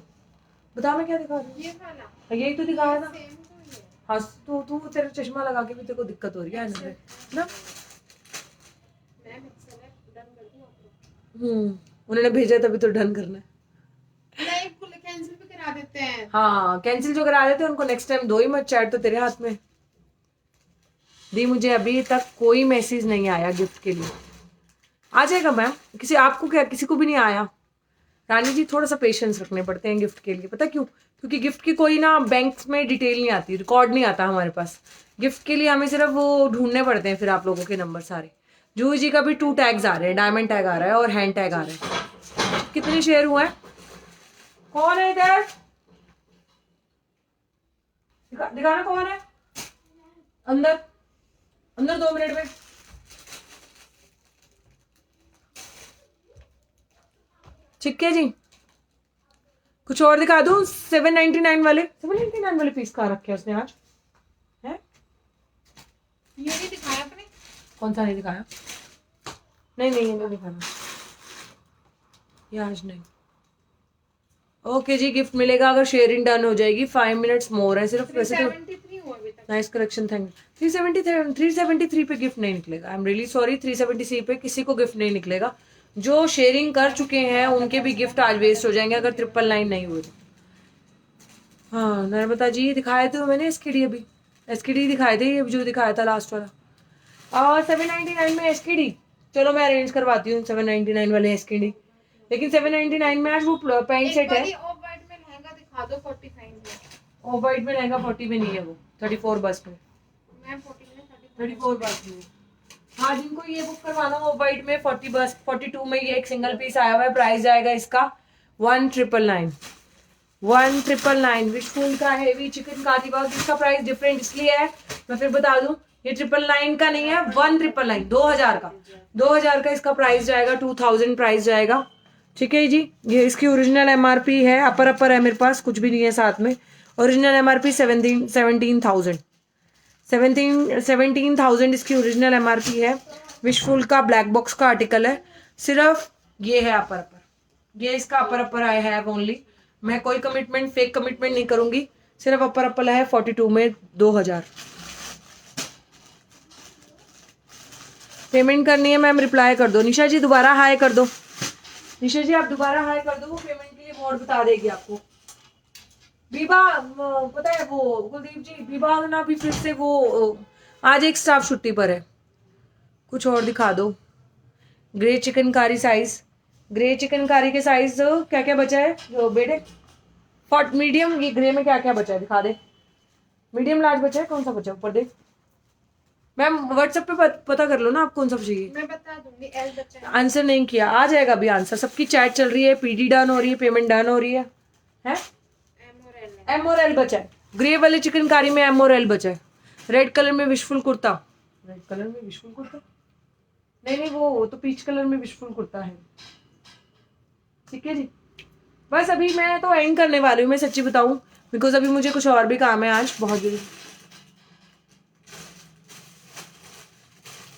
बता मैं क्या दिखा रही हूँ? ये वाला यही तो दिखाया था। सेम तो ही है। हाँ तू तेरा चश्मा लगा के भी तेरे को दिक्कत हो रही है ना। मैम एक्सेल डन कर दूं आप लोग? उन्होंने भेजा तभी तो डन करना है। नहीं कैंसिल भी करा देते हैं। हाँ कैंसिल जो करा देते हैं उनको नेक्स्ट टाइम दो ही मत, चैट तो तेरे हाथ में। दी मुझे अभी तक कोई मैसेज नहीं आया गिफ्ट के लिए, आ जाएगा मैम। किसी आपको क्या, किसी को भी नहीं आया। रानी जी थोड़ा सा पेशेंस रखने पड़ते हैं गिफ्ट के लिए, पता क्यों? क्योंकि गिफ्ट की कोई ना बैंक में डिटेल नहीं आती, रिकॉर्ड नहीं आता हमारे पास। गिफ्ट के लिए हमें सिर्फ वो ढूंढने पड़ते हैं फिर आप लोगों के नंबर सारे। जूही जी का भी 2 टैग्स आ रहे हैं, डायमंड टैग आ रहा है और हैंड टैग आ रहा है। कितने शेयर हुआ है? कौन है इधर? दिखाना कौन है अंदर, अंदर 2 मिनट में। ठीक है जी, कुछ और दिखा दूं? 799 वाले पीस कहाँ रखे उसने आज है? ये नहीं दिखाया आपने? कौन सा नहीं दिखाया? नहीं ये नहीं दिखाना, ये आज नहीं। ओके जी, गिफ्ट मिलेगा अगर शेयरिंग डन हो जाएगी। 5 मिनट्स मोर है सिर्फ। वैसे तो 373 हुआ अभी तक। Nice correction, thank you. 373 पे गिफ्ट नहीं निकलेगा, आई एम रियली सॉरी। 373 पे किसी को गिफ्ट नहीं निकलेगा। जो शेयरिंग कर चुके हैं उनके भी गिफ्ट आज वेस्ट हो जाएंगे अगर 999 नहीं हुए। हाँ नर्मदा जी दिखाए थे मैंने एसकेडी, अभी एसकेडी दिखाए थे, ये जो दिखाया था लास्ट वाला। और 799 में एसकेडी, चलो मैं अरेंज करवाती हूँ 799 वाले एसकेडी। लेकिन 799 में आज वो पैंट सेट है। ऑफ वाइट में लहंगा दिखा दो 45 में। ऑफ वाइट में लहंगा 40 में नहीं है, वो 34 बस में। मैम 40 में 34 बस में। हाँ जिनको ये बुक करवाना हो वाइट में 40 बस 42 में ये एक सिंगल पीस आया हुआ है। प्राइस जाएगा इसका 1999। 1999 विशफुल का हेवी चिकन कारी बाग। इसका प्राइस डिफरेंट इसलिए है, मैं फिर बता दूं, ये 999 का नहीं है, 1999 2000 का। 2000 का इसका प्राइस जाएगा, 2000 प्राइस जाएगा। ठीक है जी, ये इसकी ओरिजिनल एमआरपी है, अपर है मेरे पास, कुछ भी नहीं है साथ में। ओरिजिनल एमआरपी 17,000 इसकी ओरिजिनल एमआरपी है। विशफुल का ब्लैक बॉक्स का आर्टिकल है। सिर्फ ये है अपर, ये इसका अपर आई हैव ओनली। मैं कोई कमिटमेंट, फेक कमिटमेंट नहीं करूंगी। सिर्फ अपर है 42 में 2000। पेमेंट करनी है मैम, रिप्लाई कर दो। निशा जी दोबारा हाई कर दो। निशा जी आप दोबारा हाई कर दो, वो पेमेंट के लिए मोड बता देगी आपको। बीबा पता है वो कुलदीप जी, बीबा ना भी फिर से वो आज एक स्टाफ छुट्टी पर है। कुछ और दिखा दो। ग्रे चिकन कारी साइज, ग्रे चिकन कारी के साइज क्या क्या बचा है जो बेटे? मीडियम, ये ग्रे में क्या क्या बचा है दिखा दे। मीडियम लार्ज बचा है, कौन सा बचा ऊपर देख। मैम व्हाट्सएप पे पता कर लो ना आप कौन सा चाहिए। मैं बता दूंगी। एल बच्चा है। आंसर नहीं किया, आ जाएगा अभी आंसर। सबकी चैट चल रही है, पीडी डन हो रही है, पेमेंट डन हो रही है। एम और एल है। एम और एल बचा है। ग्रे वाले चिकनकारी में एम और एल बचा है। रेड कलर में विशफुल कुर्ता, रेड कलर में विशफुल कुर्ता नहीं नहीं, वो तो पीच कलर में विशफुल कुर्ता है। ठीक है जी, बस अभी मैं तो एंड करने वाली हूँ, मैं सच्ची बताऊं, बिकॉज अभी मुझे कुछ और भी काम है आज बहुत जरूरी।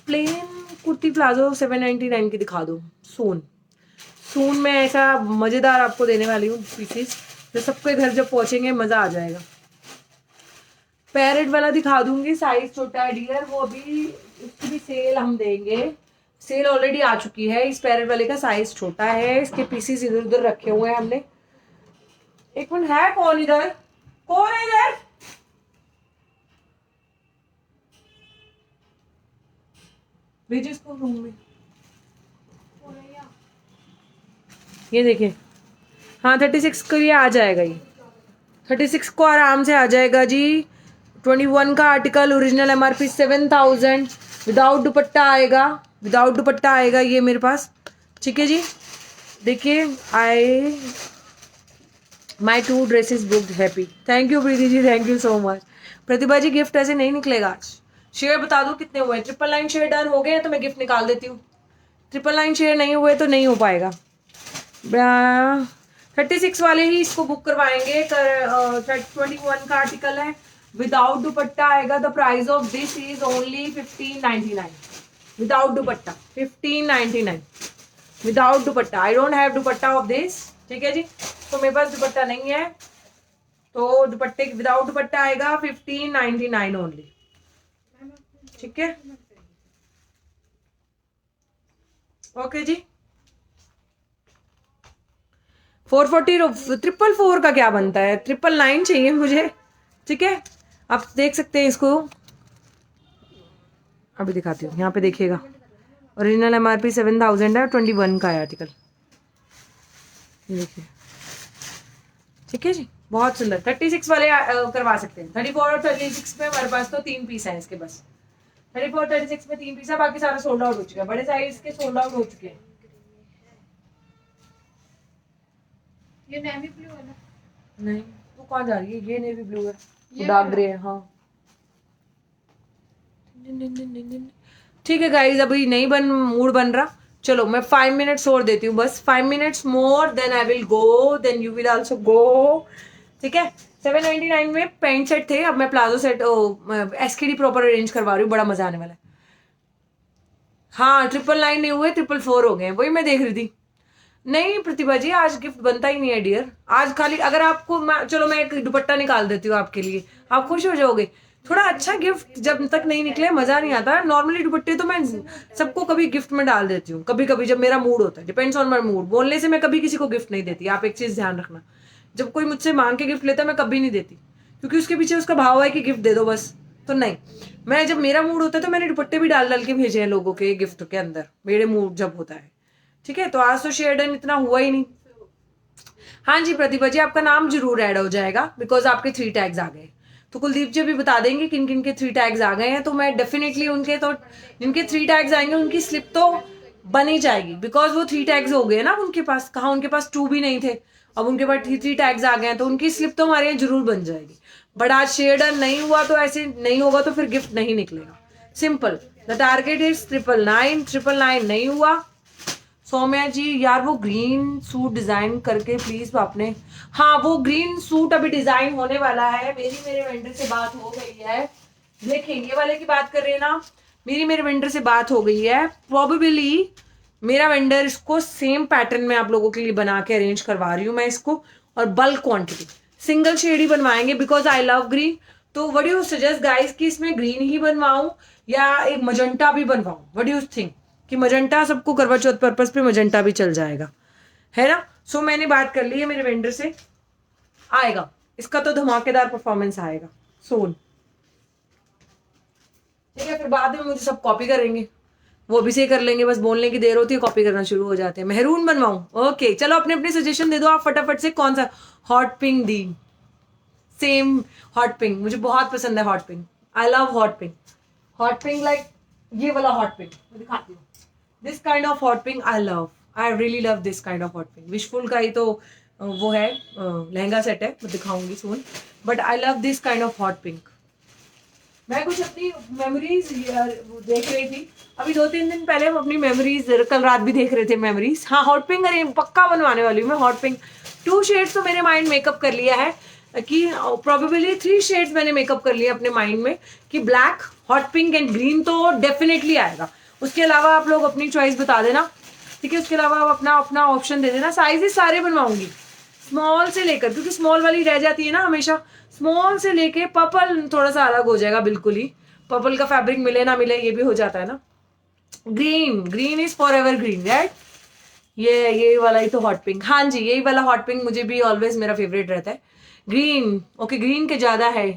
प्लेन कुर्ती प्लाजो 799 की दिखा दो। सून सून में ऐसा मजेदार आपको देने वाली हूँ पीसेस, जो सबके घर जब पहुंचेंगे मजा आ जाएगा। पैरेट वाला दिखा दूंगी, साइज छोटा है डियर, वो अभी उसकी भी सेल हम देंगे। सेल ऑलरेडी आ चुकी है। इस पैरेट वाले का साइज छोटा है, इसके पीसेस इधर उधर रखे हुए हैं हमने। एक मिनट, है कौन इधर, कौन है इधर? भेजिए इसको रूम में। ये देखिए, हाँ 36 को ये आ जाएगा, ये 36 को आराम से आ जाएगा जी। 21 का आर्टिकल, ओरिजिनल एमआरपी 7000, विदाउट दुपट्टा आएगा, विदाउट दुपट्टा आएगा ये मेरे पास। ठीक है जी, देखिए I my 2 dresses booked, happy. Thank you Preeti ji, thank you so much. Pratibha ji gift ऐसे नहीं निकलेगा आज। शेयर बता दो कितने हुए। 999 शेयर डन हो गए तो मैं गिफ्ट निकाल देती हूँ। 999 शेयर नहीं हुए तो नहीं हो पाएगा। 36 वाले ही इसको बुक करवाएंगे। 21 का आर्टिकल है, विदाउट दुपट्टा आएगा। The price of this is only 1599 without dupatta, 1599 without dupatta. I don't have dupatta of this. ठीक है जी, तो मेरे पास दुपट्टा नहीं है, तो दुपट्टे विदाउट दुपट्टा आएगा 1599 ओनली। ठीक है, ओके जी। 440 444 का क्या बनता है, 999 चाहिए मुझे। ठीक है, आप देख सकते हैं इसको, अभी दिखाती हूँ, यहाँ पे देखिएगा। ओरिजिनल एमआरपी 7000 है, 21 का है आर्टिकल, देखिए। ठीक है जी, बहुत सुंदर। 36 वाले करवा सकते हैं। 34 और 36 में हमारे पास तो 3 पीस है इसके बस। 34 36 में 3 पीस है, बाकी सारा सोल्ड आउट हो चुका है। बड़े साइज के सोल्ड आउट हो चुके हैं। ये नेवी ब्लू है ना? नहीं, वो कहाँ जा रही है, ये नेवी ब्लू है, ये डार्क ग्रे है। हाँ ठीक है गाइज, अभी नहीं मूड बन रहा। चलो मैं 5 मिनट्स और देती हूँ बस, 5 minutes more, then I will go, then you will also go. ठीक है, 799 में पैंट सेट थे, अब मैं palazzo set SKD proper arrange करवा रही हूँ, बड़ा मजा आने वाला है। हाँ 999 नहीं हुए, 444 हो गए, वही मैं देख रही थी। नहीं प्रतिभा जी, आज गिफ्ट बनता ही नहीं है डियर। आज खाली अगर आपको चलो मैं एक दुपट्टा निकाल देती हूँ आपके लिए, आप खुश हो जाओगे। थोड़ा अच्छा गिफ्ट जब तक नहीं निकले मजा नहीं आता। नॉर्मली दुपट्टे तो मैं सबको कभी गिफ्ट में डाल देती हूँ, कभी कभी जब मेरा मूड होता है, डिपेंड्स ऑन माई मूड। बोलने से मैं कभी किसी को गिफ्ट नहीं देती, आप एक चीज ध्यान रखना। जब कोई मुझसे मांग के गिफ्ट लेता है मैं कभी नहीं देती, क्योंकि उसके पीछे उसका भाव है कि गिफ्ट दे दो बस। तो नहीं, मैं जब मेरा मूड होता है तो मैंने दुपट्टे भी डाल डाल के भेजे हैं लोगों के गिफ्ट के अंदर, मेरे मूड जब होता है। ठीक है, तो आज तो शेयर डन इतना हुआ ही नहीं। हाँ जी प्रतिभा जी, आपका नाम जरूर ऐड हो जाएगा, बिकॉज आपके 3 टैग्स आ गए। तो कुलदीप जी भी बता देंगे किन किन के 3 टैग्स आ गए हैं, तो मैं डेफिनेटली उनके, तो जिनके 3 टैग्स आएंगे उनकी स्लिप तो बन ही जाएगी, बिकॉज वो 3 टैग्स हो गए ना उनके पास। कहा उनके पास 2 भी नहीं थे, अब उनके पास 3 टैग्स आ गए हैं, तो उनकी स्लिप तो हमारे यहाँ जरूर बन जाएगी। बट आज शेयर डन नहीं हुआ तो ऐसे नहीं होगा, तो फिर गिफ्ट नहीं निकलेगा। सिंपल, द टारगेट इज 999, 999 नहीं हुआ। सौम्या जी यार वो ग्रीन सूट डिजाइन करके प्लीज आपने, हाँ वो ग्रीन सूट अभी डिजाइन होने वाला है। मेरे वेंडर से बात हो गई है। देखिए ये वाले की बात कर रहे हैं ना, मेरे वेंडर से बात हो गई है। प्रोबेबली मेरा वेंडर इसको सेम पैटर्न में आप लोगों के लिए बना के अरेंज करवा रही हूँ मैं इसको, और बल्क क्वांटिटी, सिंगल शेड ही बनवाएंगे, बिकॉज आई लव ग्रीन। तो what do you suggest guys कि इसमें ग्रीन ही बनवाऊं या एक मजेंटा भी बनवाऊं? व्हाट डू यू थिंक कि मजेंटा सबको करवा चौथ पर्पस पे मजेंटा भी चल जाएगा, है ना? सो मैंने बात कर ली है मेरे वेंडर से, आएगा इसका तो धमाकेदार परफॉर्मेंस आएगा सोन। ठीक है, फिर बाद में मुझे सब कॉपी करेंगे, वो भी से कर लेंगे, बस बोलने की देर होती है कॉपी करना शुरू हो जाते हैं। मेहरून बनवाऊं? ओके चलो अपने अपने सजेशन दे दो आप फटाफट से। कौन सा? हॉट पिंक दी, सेम हॉट पिंक, मुझे बहुत पसंद है hot pink, I love hot pink. Hot pink like ये वाला हॉट पिंक मैं दिखाती हूँ. This kind of hot pink I love. I really love this kind of hot pink. Wishful का ही तो वो है लहंगा सेट है, मैं दिखाऊंगी soon. But I love this kind of hot pink. मैं कुछ अपनी मेमोरीज देख रही थी अभी 2-3 दिन पहले. हम अपनी मेमोरीज कल रात भी देख रहे थे मेमोरीज. हाँ हॉट पिंक अरे पक्का बनवाने वाली हूँ मैं हॉट पिंक. 2 शेड्स तो मेरे माइंड मेकअप कर लिया है कि प्रोबेबली 3 शेड्स मैंने मेकअप कर लिया अपने माइंड में कि black, hot pink and green तो डेफिनेटली आएगा. उसके अलावा आप लोग अपनी चॉइस बता देना, ठीक है. उसके अलावा आप अपना अपना ऑप्शन दे देना. साइजेस सारे बनवाऊंगी स्मॉल से लेकर, क्योंकि स्मॉल वाली रह जाती है ना हमेशा. स्मॉल से लेके पर्पल थोड़ा सा अलग हो जाएगा बिल्कुल ही. पर्पल का फैब्रिक मिले ना मिले ये भी हो जाता है ना. Green, green is for ever green right. ये वाला ही तो हॉट पिंक. हाँ जी यही वाला हॉट पिंक मुझे भी ऑलवेज मेरा फेवरेट रहता है. ग्रीन ओके ग्रीन के ज्यादा है.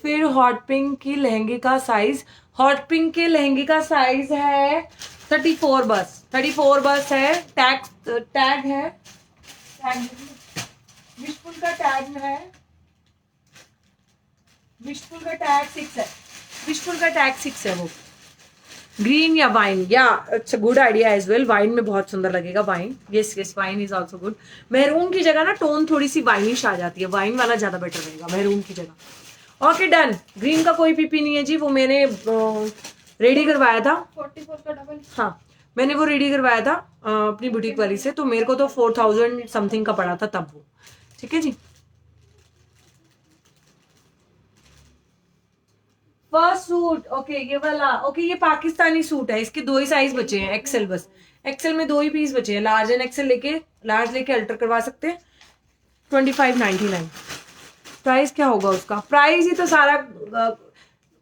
फिर हॉट पिंक की लहंगे का साइज, हॉट पिंक के लहंगे का साइज है 34 बस. 34 बस है. टैग है. विशफुल का टैग है. विशफुल का टैग 6 है. विशफुल का टैग 6 है वो. ग्रीन या वाइन या it's a good idea as well. Wine में बहुत सुंदर लगेगा wine. Yes yes wine is also good. Maroon की जगह ना टोन थोड़ी सी वाइनिश आ जाती है. वाइन वाला ज्यादा बेटर रहेगा मैरून की जगह. Okay done. ग्रीन का कोई पीपी नहीं है जी. वो मैंने रेडी करवाया था. 44 का डबल. हाँ मैंने वो रेडी करवाया था अपनी बुटीक वाली से. तो मेरे को तो 4000 समथिंग का पड़ा था तब वो. ठीक है जी. फर्स्ट सूट ओके ये वाला ओके ये पाकिस्तानी सूट है. इसके 2 ही साइज बचे हैं एक्सेल बस. एक्सेल में 2 ही पीस बचे हैं. लार्ज एंड एक्सेल लेके लार्ज लेके अल्टर करवा सकते हैं. 25.99. प्राइस क्या होगा उसका. प्राइस ही तो सारा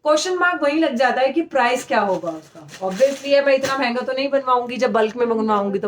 क्वेश्चन मार्क वही लग जाता है कि प्राइस क्या होगा उसका. ऑब्वियसली है मैं इतना महंगा तो नहीं बनवाऊंगी जब बल्क में बनवाऊंगी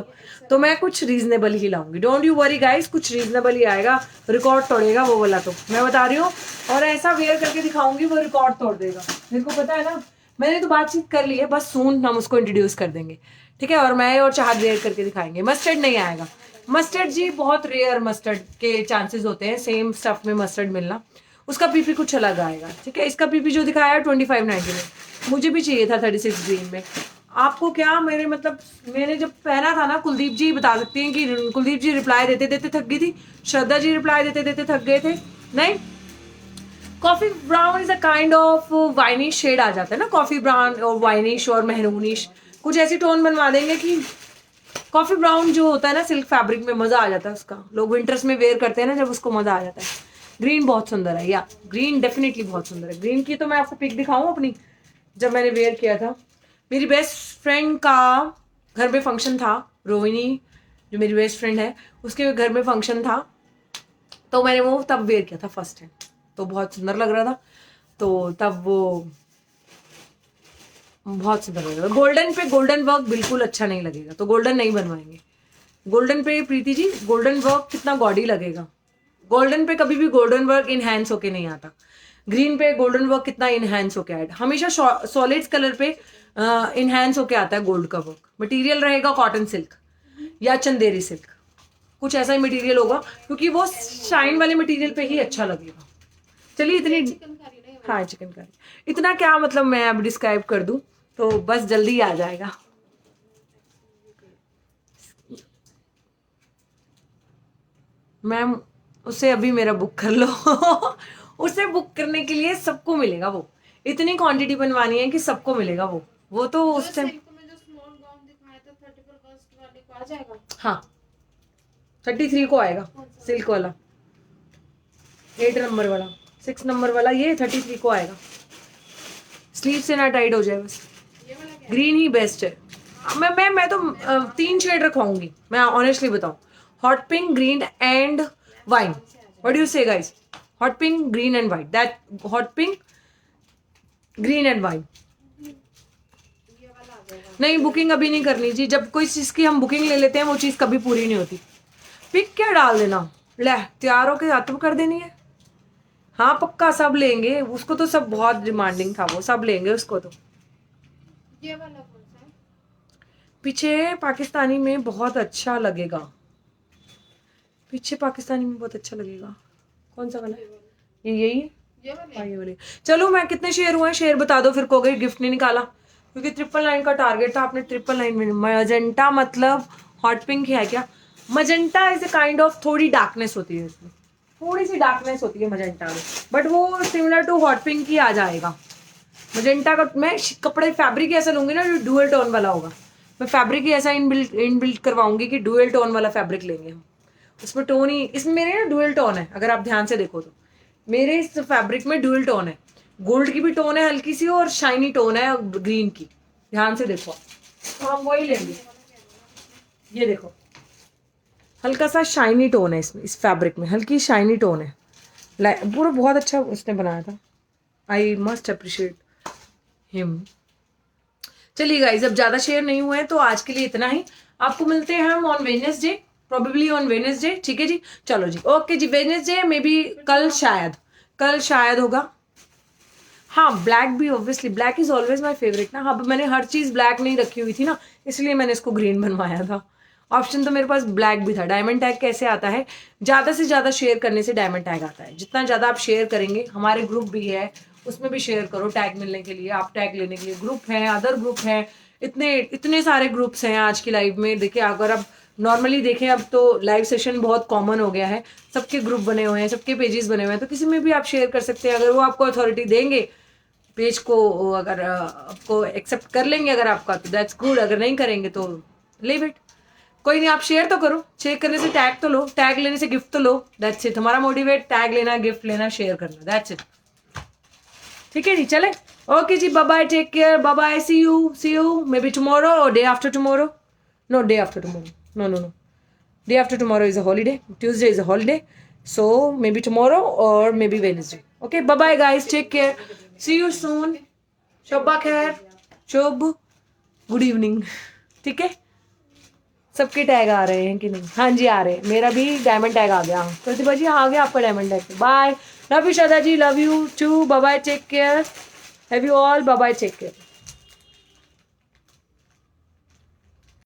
तो मैं कुछ रीजनेबल ही लाऊंगी. डोंट यू वरी गाइस कुछ रीजनेबल ही आएगा. रिकॉर्ड तोड़ेगा वो वाला तो मैं बता रही हूँ. और ऐसा वेयर करके दिखाऊंगी वो रिकॉर्ड तोड़ देगा. मेरे को पता है ना. मैंने तो बातचीत कर ली है बस सून हम उसको इंट्रोड्यूस कर देंगे. ठीक है. और मैं और चाहत वेयर करके दिखाएंगे. मस्टर्ड नहीं आएगा. मस्टर्ड जी बहुत रेयर मस्टर्ड के चांसेस होते हैं सेम स्टफ में मस्टर्ड मिलना. उसका पीपी कुछ अलग आएगा. ठीक है. इसका पीपी जो दिखाया है 25.90 में. मुझे भी चाहिए था 36 ग्रीन में. आपको क्या मेरे मतलब मैंने जब पहना था ना कुलदीप जी बता सकती हैं कि कुलदीप जी रिप्लाई देते देते थक गई थी. श्रद्धा जी रिप्लाई देते देते थक गए थे. नहीं coffee brown is a kind of winish shade आ जाता है ना. कॉफी ब्राउन और वाइनिश और मेहरूनिश कुछ ऐसी टोन बनवा देंगे कि कॉफी ब्राउन जो होता है ना सिल्क फैब्रिक में मजा आ जाता है उसका. लोग विंटर्स में वेयर करते हैं ना जब उसको मजा आ जाता है. ग्रीन बहुत सुंदर है या ग्रीन डेफिनेटली बहुत सुंदर है. ग्रीन की तो मैं आपको पिक दिखाऊं अपनी जब मैंने वेयर किया था. मेरी बेस्ट फ्रेंड का घर में फंक्शन था. रोहिणी जो मेरी बेस्ट फ्रेंड है उसके घर में फंक्शन था तो मैंने वो तब वेयर किया था फर्स्ट टाइम. तो बहुत सुंदर लग रहा था. तो तब वो बहुत सुंदर लग रहा था. गोल्डन पे गोल्डन वर्क बिल्कुल अच्छा नहीं लगेगा तो गोल्डन नहीं बनवाएंगे. गोल्डन पे प्रीति जी गोल्डन वर्क कितना गॉडी लगेगा. गोल्डन पे कभी भी गोल्डन वर्क इनहैंस होके नहीं आता. ग्रीन पे गोल्डन वर्क कितना इनहैंस होके आया. हमेशा सॉलिड्स कलर पे इनहैंस होके आता है गोल्ड का वर्क. मटेरियल रहेगा कॉटन सिल्क या चंदेरी सिल्क कुछ ऐसा ही मटेरियल होगा क्योंकि वो शाइन वाले मटेरियल पे ही अच्छा लगेगा. चलिए इतनी चिकनकारी नहीं. हाँ चिकनकारी. इतना क्या मतलब मैं अब डिस्क्राइब कर दूं तो बस जल्दी आ जाएगा. मैम उसे अभी मेरा बुक कर लो. उसे बुक करने के लिए सबको मिलेगा वो. इतनी क्वांटिटी बनवानी है कि सबको मिलेगा वो तो उस टाइम. सिल्क में जो स्मॉल गाउन दिखाया था 34 वाले को आ जाएगा. हाँ 33 को आएगा सिल्क वाला. 8 नंबर वाला 6 नंबर वाला ये 33 को आएगा. स्लीव से ना टाइट हो जाए बस. ये वाला क्या ग्रीन ही बेस्ट है. मैं तो 3 शेड रखवाऊंगी मैं ऑनेस्टली बताऊं. Hot pink green and wine. What do you say guys. Hot pink green and white. That hot pink green and wine. ये वाला आ जाएगा. नहीं बुकिंग अभी नहीं करनी जी. जब कोई चीज की हम बुकिंग ले लेते हैं वो चीज कभी पूरी नहीं होती. पिक क्या डाल देना ले तैयार होके हाथ में कर देनी है. हाँ पक्का सब लेंगे उसको तो. सब बहुत डिमांडिंग था वो. सब लेंगे उसको तो. ये वाला कौन सा है. पीछे पाकिस्तानी में बहुत अच्छा लगेगा. पीछे पाकिस्तानी में बहुत अच्छा लगेगा. कौन सा वाला है. ये यही है. ये वाले हाँ, ये वाले। चलो मैं कितने शेयर हुए हैं शेयर बता दो, फिर कहोगे गिफ्ट नहीं निकाला, क्योंकि 999 का टारगेट था, आपने 999 में। मजेंटा मतलब हॉट पिंक है क्या? Magenta is a kind of, थोड़ी डार्कनेस होती है इसमें, थोड़ी सी डार्कनेस होती है मजेंटा में, बट वो सिमिलर टू हॉट पिंक ही आ जाएगा। मजेंटा का मैं कपड़े फैब्रिक ऐसा लूंगी ना जो डुअल टोन वाला होगा, मैं फैब्रिक ही ऐसा इनबिल्ट करवाऊंगी कि डुअल टोन वाला फैब्रिक लेंगे हम, उसमें टोन ही, इसमें मेरे ना डुअल टोन है, अगर आप ध्यान से देखो तो मेरे इस फैब्रिक में डुअल टोन है, गोल्ड की भी टोन है हल्की सी और शाइनी टोन है ग्रीन की, ध्यान से देखो, तो हम वही लेंगे। ये देखो हल्का सा शाइनी टोन है इसमें, इस फैब्रिक में हल्की शाइनी टोन है, पूरा बहुत अच्छा उसने बनाया था, आई मस्ट अप्रिशिएट हिम। चलिए गाइज, अब ज्यादा शेयर नहीं हुए हैं तो आज के लिए इतना ही, आपको मिलते हैं हम on Wednesday, probably on Wednesday, ठीक है जी। चलो जी, ओके जी, वेडनेसडे मे बी कल शायद होगा। हाँ ब्लैक भी, obviously black is always my favourite ना, हाँ मैंने हर चीज ब्लैक नहीं रखी हुई थी ना, इसलिए मैंने इसको ग्रीन बनवाया था। ऑप्शन तो मेरे पास ब्लैक भी था। डायमंड टैग कैसे आता है? ज्यादा से ज्यादा शेयर करने से डायमंड टैग आता है, जितना ज्यादा आप शेयर करेंगे, हमारे ग्रुप भी है उसमें भी शेयर करो टैग मिलने के लिए, आप टैग लेने के लिए, ग्रुप है, अदर ग्रुप है, इतने इतने सारे ग्रुप्स हैं आज की लाइव में। देखिए अगर आप नॉर्मली देखें, अब तो लाइव सेशन बहुत कॉमन हो गया है, सबके ग्रुप बने हुए हैं, सबके पेजेस बने हुए हैं, तो किसी में भी आप शेयर कर सकते हैं, अगर वो आपको अथॉरिटी देंगे पेज को, अगर आपको एक्सेप्ट कर लेंगे अगर आपका, तो दैट्स गुड, अगर नहीं करेंगे तो लीव इट, कोई नहीं, आप शेयर तो करो, शेयर करने से टैग तो लो, टैग लेने से गिफ्ट तो लो, दैट्स इट। हमारा मोटिवेट टैग लेना, गिफ्ट लेना, शेयर करना, दैट्स इट, ठीक है जी। चले, ओके जी, bye bye, take care, bye bye, see you maybe tomorrow और day after tomorrow, no day after tomorrow, no day after tomorrow is a holiday, Tuesday is a holiday, so maybe tomorrow or maybe Wednesday. Okay, bye bye guys, take care, see you soon, शब्बा खैर, शुभ गुड इवनिंग, ठीक है। सबके टैग आ रहे हैं कि नहीं? हाँ जी आ रहे हैं, मेरा भी डायमंड टैग आ गया, प्रतिभा जी आ गया आपका diamond tag, bye, love you Shraddha ji, love you too, bye bye, take care, have you all, bye bye, take care.